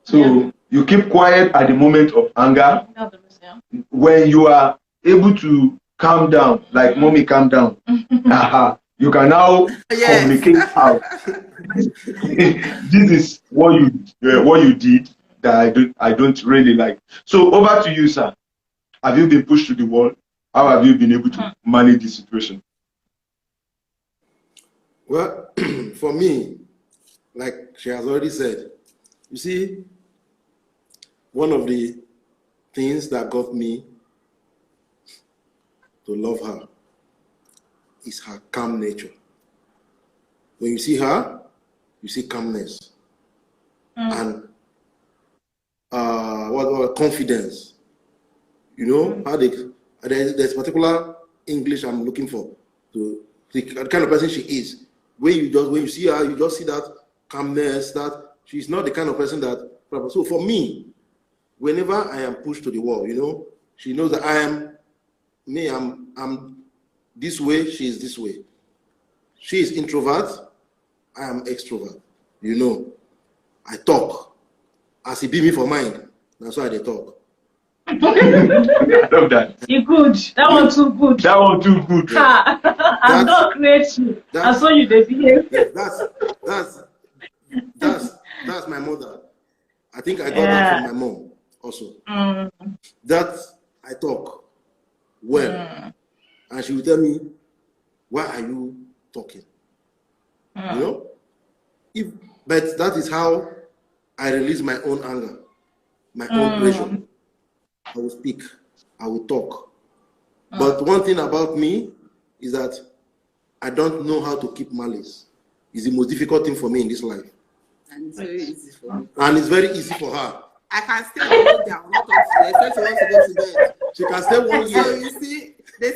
So you keep quiet at the moment of anger. When you are able to calm down, like mommy, calm down, you can now communicate out. This is what you did that I don't really like. So over to you, sir. Have you been pushed to the wall? How have you been able to manage the situation? Well, for me, like she has already said, you see, one of the things that got me to love her is her calm nature. When you see her, you see calmness and confidence. You know how there's particular English I'm looking for to the kind of person she is. When you see her, you just see that calmness. That she's not the kind of person that. So for me, whenever I am pushed to the wall, you know, she knows that I'm this way, she is this way. She is introvert, I am extrovert. You know, I talk. As it be me for mind, that's why they talk. I love that. You good. That one too good. That one too good. I'm not creative. I saw you the behave. That's my mother. I think I got that from my mom also. That I talk well, and she will tell me, "Why are you talking?" You know. But that is how I release my own anger, my own pressure. I will speak, I will talk. But one thing about me is that I don't know how to keep malice. It's the most difficult thing for me in this life. And it's very easy for me. And it's very easy for her. I can stay one day. I'm not talking to her. Except she wants to go to bed. She can stay 1 year. So you see, they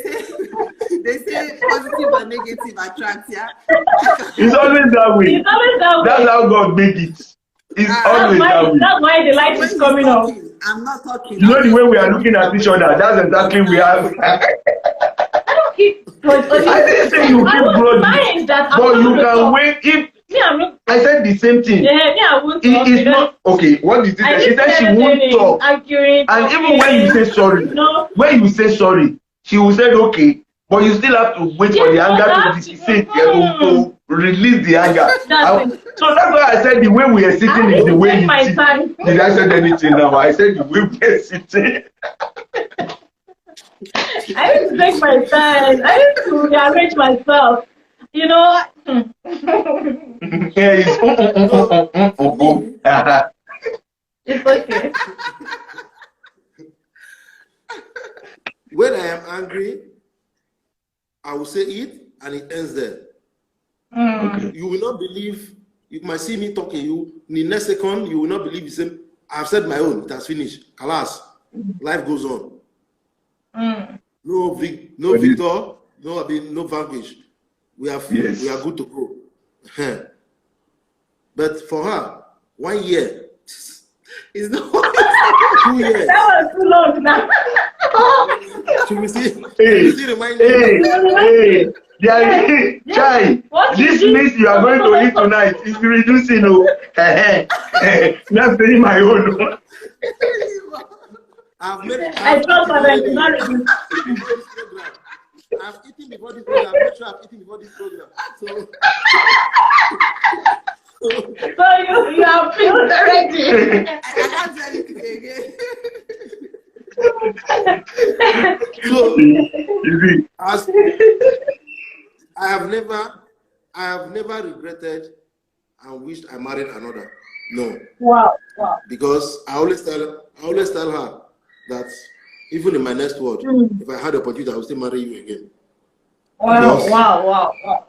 say positive and negative attract, yeah? It's always that way. It's always that way. That's how God made it. It's always that way. That's why the light is coming up. I'm not talking. You know the way we are looking at each other. That's exactly we have. I don't keep grudge. I didn't say you keep grudge. But you can wait if. I said the same thing. I won't talk. It's not okay. What is it? She said she won't talk. Arguing, and even when you say sorry, when you say sorry, she will say okay, but you still have to wait for the anger to dissipate to release the anger. So that's why I said the way we are sitting is the way you sit. Did I say anything now? I said the way we are sitting. I need to take my time. I need to rearrange myself. You know. Yeah, it's okay. When I am angry, I will say it and it ends there. Okay. You will not believe, you might see me talking, in the next second, you will not believe the same. I've said my own, it has finished. Kalas, life goes on. No Victor, no vanquish. We are good to go. But for her, 1 year is not 2 years. That was too long now. She will still remind me. Chai, this means you are going to eat tonight. It's reducing. That's very my own. I trust her. I've eaten before this program. I'm not sure I've eaten before this program. So you have feel already. can't do anything again. So, You see? as I have never regretted and wished I married another. No. Wow, wow. Because I always tell her that even in my next word, if I had the opportunity, I would still marry you again. Wow, wow.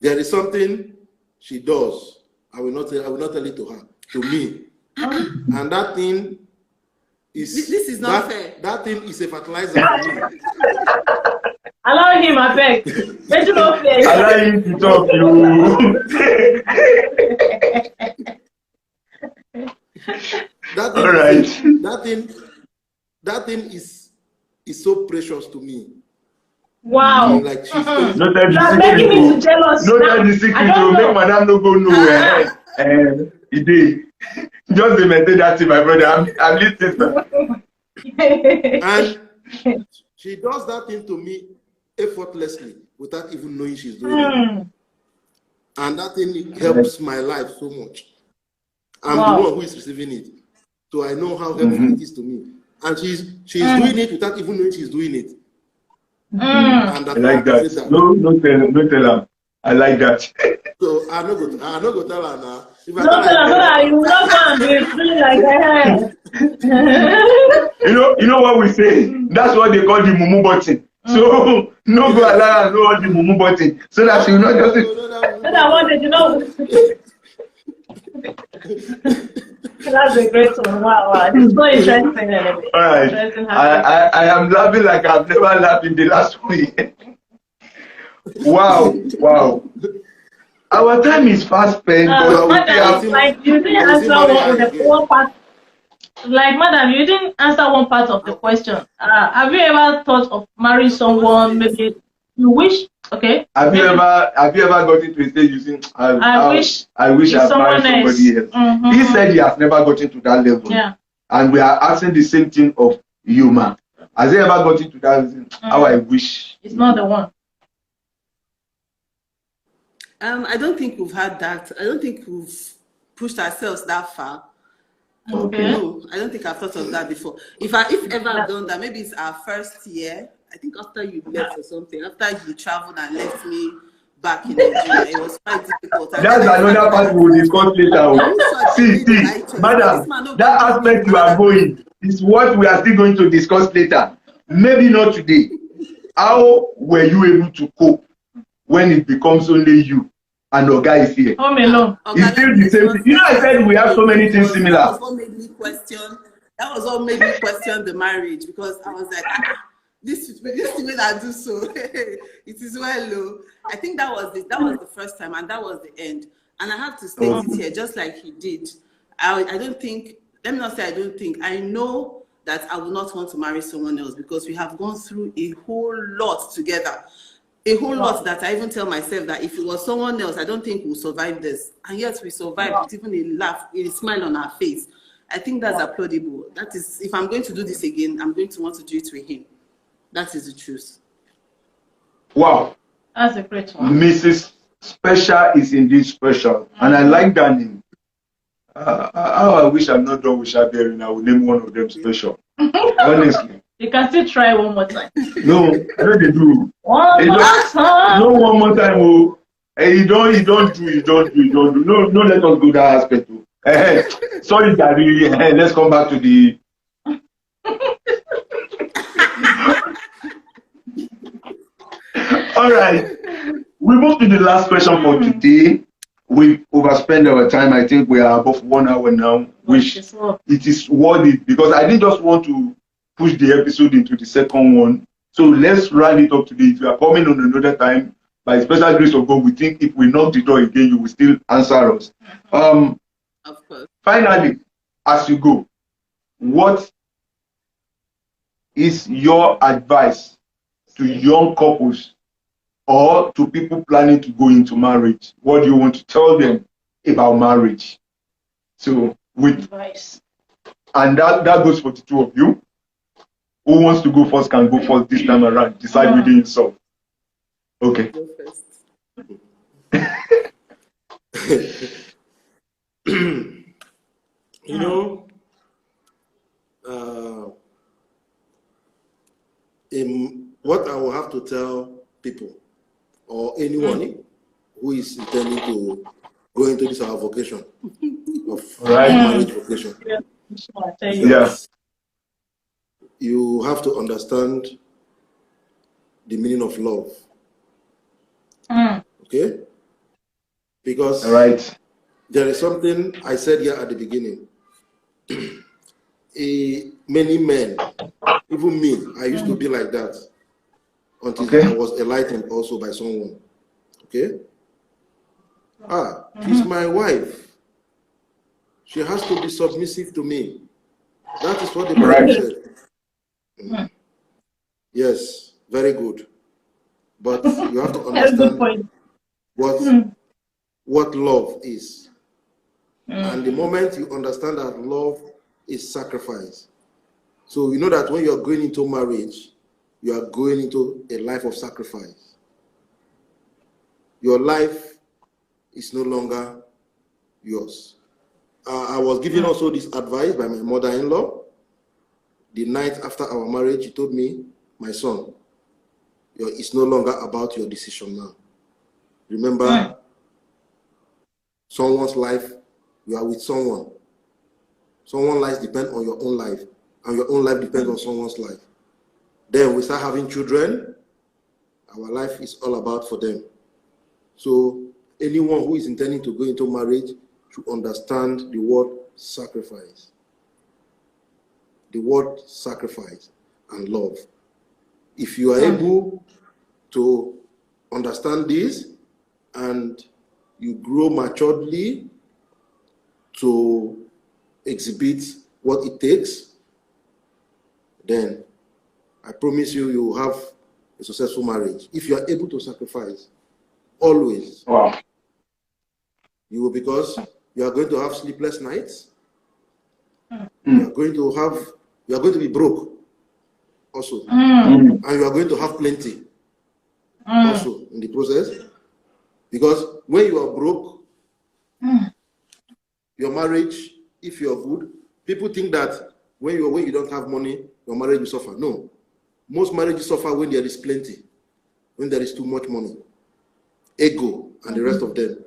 There is something she does. I will not tell it to her, to me. And that thing is This is not fair. That thing is a fertilizer for me. Allow him, I beg. Let you know fair. Allow him to talk, you. All right. That thing is so precious to me. Wow. Like she's No time You are making me to jealous. No time the secret to make madam no go nowhere. It is. Just maintain that thing, my brother. I'm listening. And she does that thing to me effortlessly without even knowing she's doing it. And that thing helps my life so much. I'm the one who is receiving it. So I know how helpful it is to me. And she's doing it without even knowing she's doing it. And I like that. No tell her. I like that. So I'm not going to tell her now. If I No, tell her, you will not go and be feeling like that. You know what we say? That's what they call the mumu button. So no go allow her know the mumu button. So that she will not just I wanted to know. That's a great one. Wow. It's so interesting. Anyway. All right. I am laughing like I've never laughed in the last week. Wow. Our time is fast spent, but madam, like you didn't answer one part. Like, madam, you didn't answer one part of the question. Have you ever thought of marrying someone? Maybe you wish. Okay. Have you ever gotten to a stage using? I wish I married somebody else. He said he has never gotten to that level. Yeah. And we are asking the same thing of human. Has he ever gotten to that? How I wish. It's not the one. I don't think we've had that. I don't think we've pushed ourselves that far. Okay. No, I don't think I've thought of that before. If ever I've done that, maybe it's our first year. I think after you left or something, after you traveled and left me back in Nigeria, it was quite difficult. That's another part we will discuss later. See, madam, that aspect you are going is what we are still going to discuss later. Maybe not today. How were you able to cope when it becomes only you and the guy is here? Home alone. It's still the same thing. You know, I said we have so many things similar. That was what made me question the marriage, because I was like, this is the way I do so. It is well low. I think that was the first time, and that was the end. And I have to state it here, just like he did. I don't think, let me not say I don't think, I know that I will not want to marry someone else, because we have gone through a whole lot together. A whole lot that I even tell myself that if it was someone else, I don't think we'll survive this. And yes, we survived with even a laugh, a smile on our face. I think that's applaudable. That is, if I'm going to do this again, I'm going to want to do it with him. That is the truth. Wow. That's a great one. Mrs. Special is indeed special. And I like that name. I wish I'm not done with Shaberi. I will name one of them special. Honestly. You can still try one more time. No, I know they do. One more time. No, one more time. Oh. Hey, you don't do. No, let us go that aspect. Sorry, Daddy. Let's come back to the. All right. We move to the last question for today. We've overspent our time. I think we are above 1 hour now, which it is worth it, because I didn't just want to push the episode into the second one. So let's round it up today. If you are coming on another time, by special grace of God, we think if we knock the door again, you will still answer us. Of course. Finally, as you go, what is your advice to young couples or to people planning to go into marriage? What do you want to tell them about marriage? So with Advice. And that goes for the two of you. Who wants to go first can go first this time around. Decide within yourself. Okay. Go first. go into this our vocation of Right. marriage vocation. Yeah. I tell you. Yeah. You have to understand the meaning of love. Okay? Because Right. there is something I said here at the beginning. Many men, even me, I used to be like that until I was enlightened also by someone. Okay? She's my wife. She has to be submissive to me. That is what the Bible said. Yes, very good. But you have to understand what love is. And the moment you understand that love is sacrifice. So you know that when you're going into marriage, you are going into a life of sacrifice. Your life is no longer yours. I was given also this advice by my mother-in-law. The night after our marriage, she told me, my son, it's no longer about your decision now. Remember, someone's life, you are with someone. Someone's life depends on your own life, and your own life depends on someone's life. Then we start having children, our life is all about for them. So anyone who is intending to go into marriage should understand the word sacrifice. The word sacrifice and love. If you are able to understand this and you grow maturely to exhibit what it takes, then I promise you, you will have a successful marriage. If you are able to sacrifice, always. Wow. You will, because you are going to have sleepless nights. You are going to be broke also. And you are going to have plenty also in the process. Because when you are broke, your marriage, if you are good, people think that when you don't have money, your marriage will suffer. No. Most marriages suffer when there is plenty, when there is too much money. Ego and the rest of them.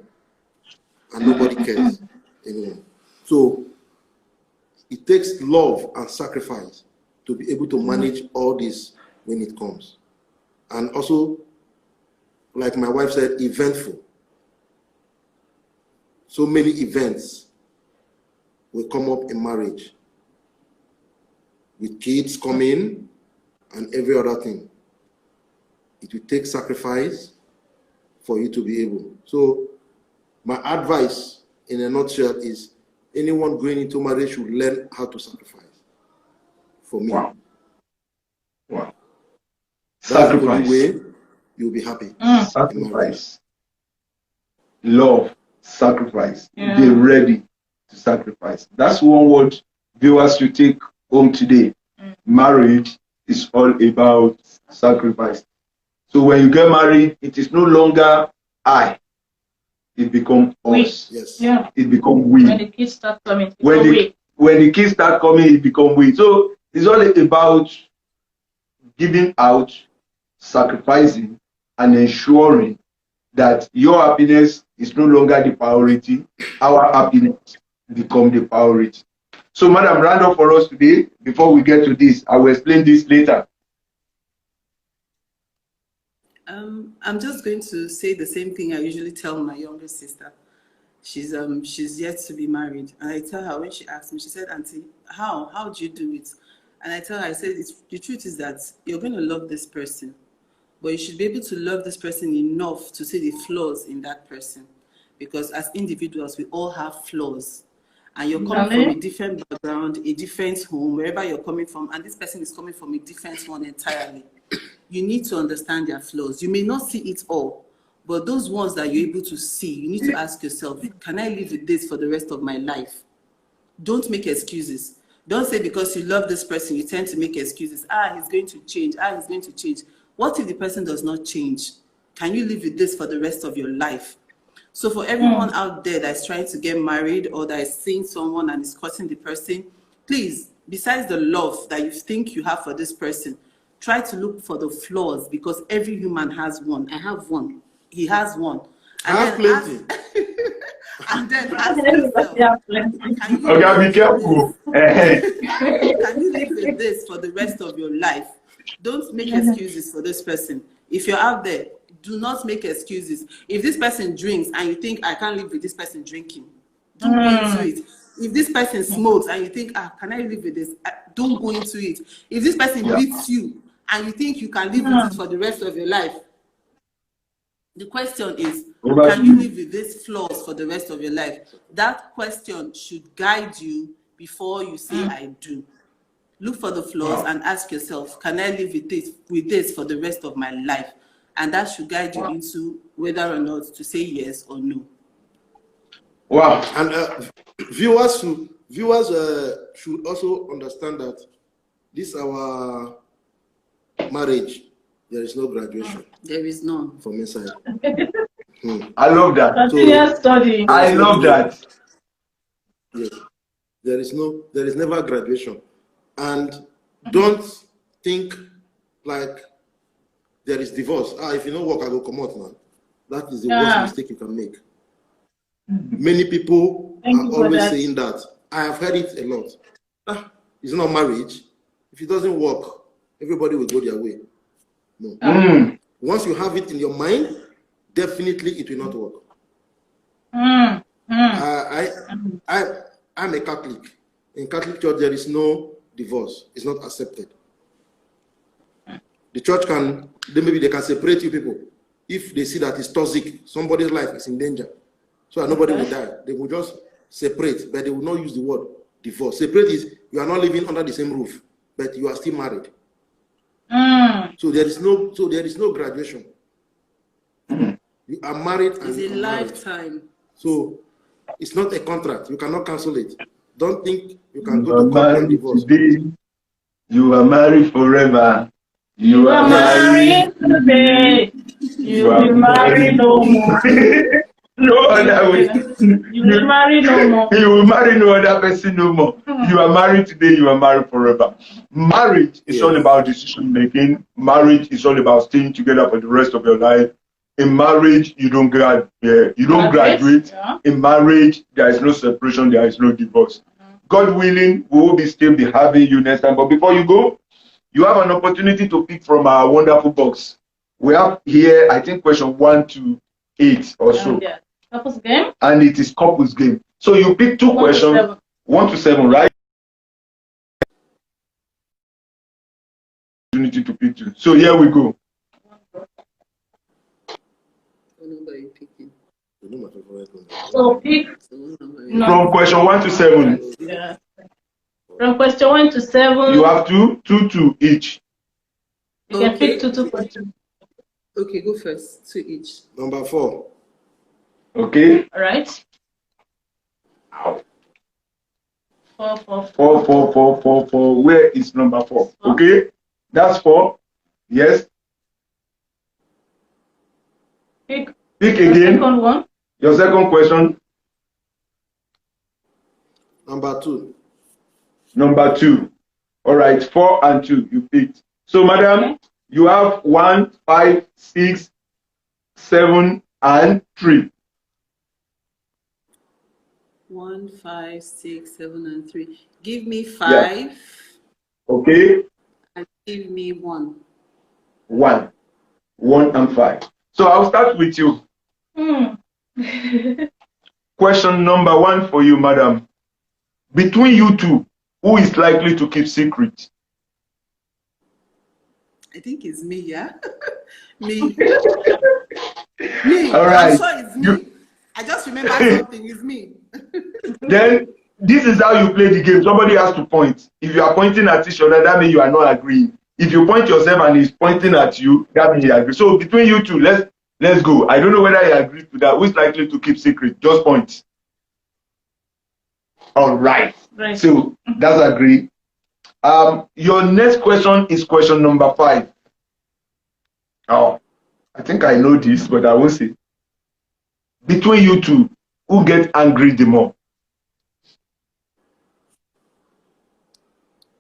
And nobody cares anymore. So it takes love and sacrifice to be able to manage all this when it comes. And also, like my wife said, eventful. So many events will come up in marriage, with kids coming and every other thing. It will take sacrifice for you to be able. So my advice in a nutshell is anyone going into marriage should learn how to sacrifice. For me. Wow. Wow. That's the only way you'll be happy. Sacrifice. Love. Sacrifice. Be ready to sacrifice. That's one word viewers should take home today. Marriage is all about sacrifice. So when you get married, it is no longer I. It becomes us. Yes. Yeah. It becomes we. When the kids start coming, When the kids start coming, it becomes we. So it's all about giving out, sacrificing, and ensuring that your happiness is no longer the priority. Our happiness becomes the priority. So, madam, round up for us today. Before we get to this, I will explain this later. I'm just going to say the same thing I usually tell my younger sister. She's yet to be married, and I tell her when she asks me, she said, "Auntie, how do you do it?" And I tell her, I said, the truth is that you're going to love this person, but you should be able to love this person enough to see the flaws in that person, because as individuals we all have flaws, and you're coming from a different background, a different home, wherever you're coming from, and this person is coming from a different one entirely. You need to understand their flaws. You may not see it all, but those ones that you're able to see, you need to ask yourself, can I live with this for the rest of my life? Don't make excuses. Don't say because you love this person, you tend to make excuses. He's going to change. He's going to change. What if the person does not change? Can you live with this for the rest of your life? So for everyone out there that's trying to get married or that is seeing someone and is courting the person, please, besides the love that you think you have for this person, try to look for the flaws, because every human has one. I have one. He has one. I have plenty. And then ask yourself, can you Okay, be careful. can you live with this for the rest of your life? Don't make excuses for this person. If you're out there, do not make excuses. If this person drinks and you think, I can't live with this person drinking, don't go into it. If this person smokes and you think, can I live with this? Don't go into it. If this person beats you and you think you can live with it for the rest of your life, the question is, can you live with these flaws for the rest of your life? That question should guide you before you say, I do. Look for the flaws and ask yourself, can I live with this for the rest of my life? And that should guide you into whether or not to say yes or no. Wow. And viewers should also understand that this our marriage, there is no graduation. There is none. From inside. I love that. I love that. Yes. There is never graduation. And don't think like there is divorce. If you don't work, I go come out now. That is the worst mistake you can make. Many people are always saying that. I have heard it a lot. It's not marriage. If it doesn't work, everybody will go their way. No. Once you have it in your mind, definitely it will not work. I'm a Catholic. In Catholic Church, there is no divorce. It's not accepted. The church maybe they can separate you people if they see that it's toxic, somebody's life is in danger. So that nobody will die. They will just separate, but they will not use the word divorce. Separate is you are not living under the same roof, but you are still married. So there is no graduation. You are married and it's a lifetime. So it's not a contract. You cannot cancel it. Don't think you can go to court and divorce. Today, you are married forever. You are married today. You will marry no more. No other way. You will marry no more. You will marry no other person no more. You are married today, you are married forever. Marriage is all about decision making. Marriage is all about staying together for the rest of your life. In marriage, you don't graduate. Yeah. In marriage, there is no separation, there is no divorce. God willing, we will still be having you next time. But before you go, you have an opportunity to pick from our wonderful box. We have here, I think, question 1 to 8 or so. Yeah. Couples game. And it is couples game. So you pick 2 questions, 1 to 7, right? Opportunity to pick 2. So here we go. So pick from question 1 to 7. Yeah. From question 1 to 7. You have 2 each. You can pick 2 questions. Okay, go first. 2 each. Number 4. Okay. All right. 4. 4. Where is number 4? Okay. That's 4. Yes. Pick again. Second one. Your second question. Number 2. Number 2. All right. 4 and 2. You picked. So, madam, you have 1, 5, 6, 7, and 3. 1, 5, 6, 7, and 3. Give me 5. Yeah. Okay. And give me 1. 1 and 5. So I'll start with you. Question number 1 for you, madam. Between you two, who is likely to keep secret? I think it's me, yeah? Me. Me. All right. I'm sure it's me. I just remember something. It's me. Then this is how you play the game. Somebody has to point. If you are pointing at each other, that means you are not agreeing. If you point yourself and he's pointing at you, that means you agree. So between you two, let's go. I don't know whether you agree to that. Who is likely to keep secret? Just point. All right. So that's agreed. Your next question is question number 5. Oh, I think I know this, but I won't say. Between you two, who gets angry the more?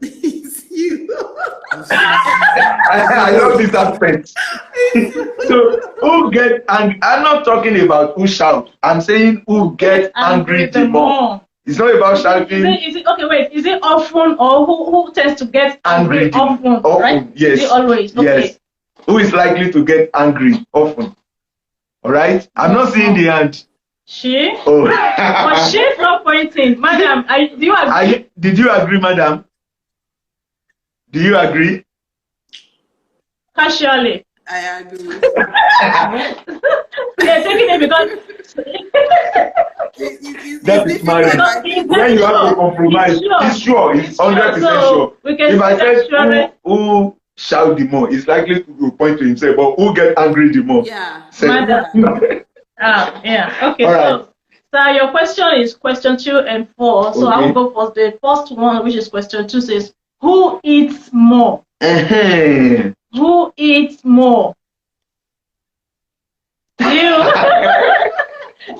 It's you. I love this aspect. So who get angry? I'm not talking about who shout. I'm saying who get angry the more. It's not about shouting. Is it okay? Wait, is it often or who tends to get angry often? Right? Yes. Is it always? Okay. Yes. Who is likely to get angry often? All right. I'm not seeing the hand. She? Oh. But she's not pointing. Madam, do you agree? Did you agree, madam? Do you agree? Casually. I agree. They're taking it because that is marriage. When you have to compromise, it's sure. It's 100% sure. If I said who shout the more, it's likely to point to himself, but who get angry the more? Yeah. Madam. Yeah. Okay. Right. So your question is question 2 and 4. So I'll go first. The first one, which is question 2, says, who eats more? Who eats more? You.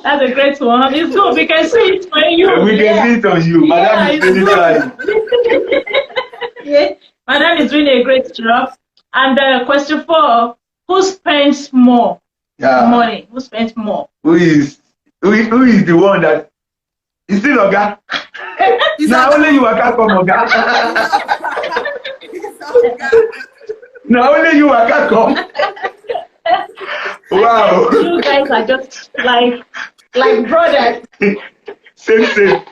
That's a great one. It's good. We can see it on you. We can see it on you. Madam is really trying. Yeah. Madam is doing a great job. And question 4, who spends more money? Who spends more? Who is the one that is still Oga? Now only you are come Oga. Now only you are come. Wow. You guys are just like brothers. Same.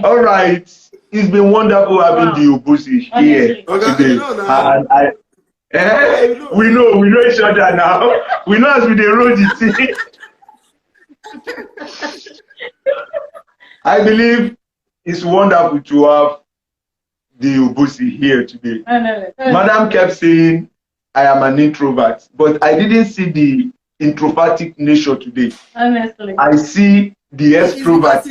All right. It's been wonderful having the Obosi here today. And we know each other now. We know as we dey roll the thing. I believe it's wonderful to have the Obosi here today. Madam kept saying, I am an introvert, but I didn't see the introvertic nature today. Honestly. I see the extrovert,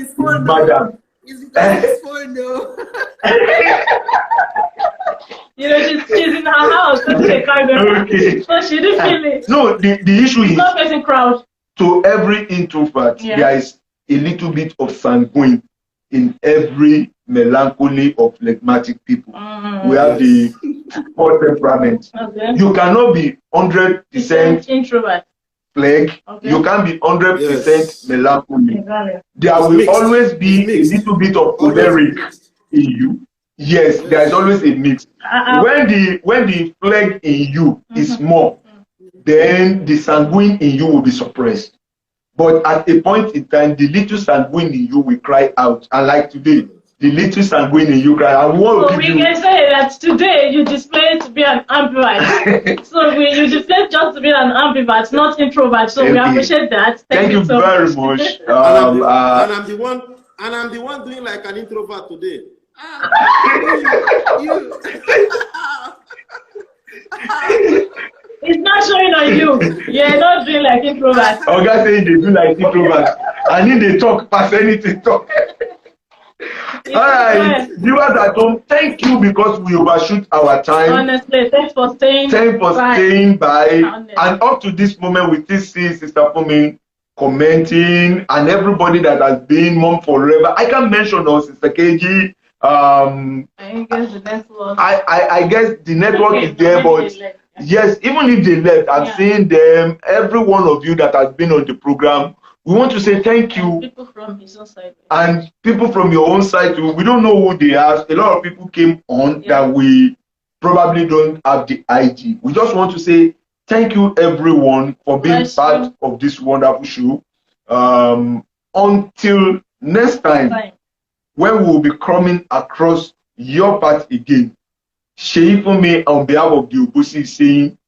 madam. It's because it's phone, no. You know, she's in her house, so she can't go. Okay. So she didn't feel it. No, the issue is not facing crowd. To every introvert, there is a little bit of sanguine in every melancholy of phlegmatic people. We have the 4 temperament. Okay. You cannot be 100% introvert. Phleg. Okay. You can't be 100% melancholy. Exactly. There will always be a little bit of choleric in you. Yes, there is always a mix. When the phleg in you is more, then the sanguine in you will be suppressed. But at a point in time, the little sanguine in you will cry out. And like today, the little sanguine in you cry out. So we can say that today you displayed to be an ambivert. So you displayed just to be an ambivert, not introvert. So we appreciate that. Thank you so very much. And I'm the one doing like an introvert today. It's not showing on you. You're not doing like introvert. Oga saying they do like introvert. And if they talk, pass anything talk. Alright, viewers at home, thank you because we overshoot our time. Honestly, thanks for staying by. And up to this moment, we still see Sister Funmi commenting and everybody that has been Mom Forever. I can mention us, Sister KG. I guess the next one. I guess the network is there, but yes, even if they left, I'm seeing them. Every one of you that has been on the program, we want to say thank you. People from his own side. And people from your own side too. We don't know who they are. A lot of people came on that we probably don't have the IG. We just want to say thank you everyone for being part of this wonderful show. Until next time, when we will be coming across your path again. SeyiFunmi on behalf of the Obosi is saying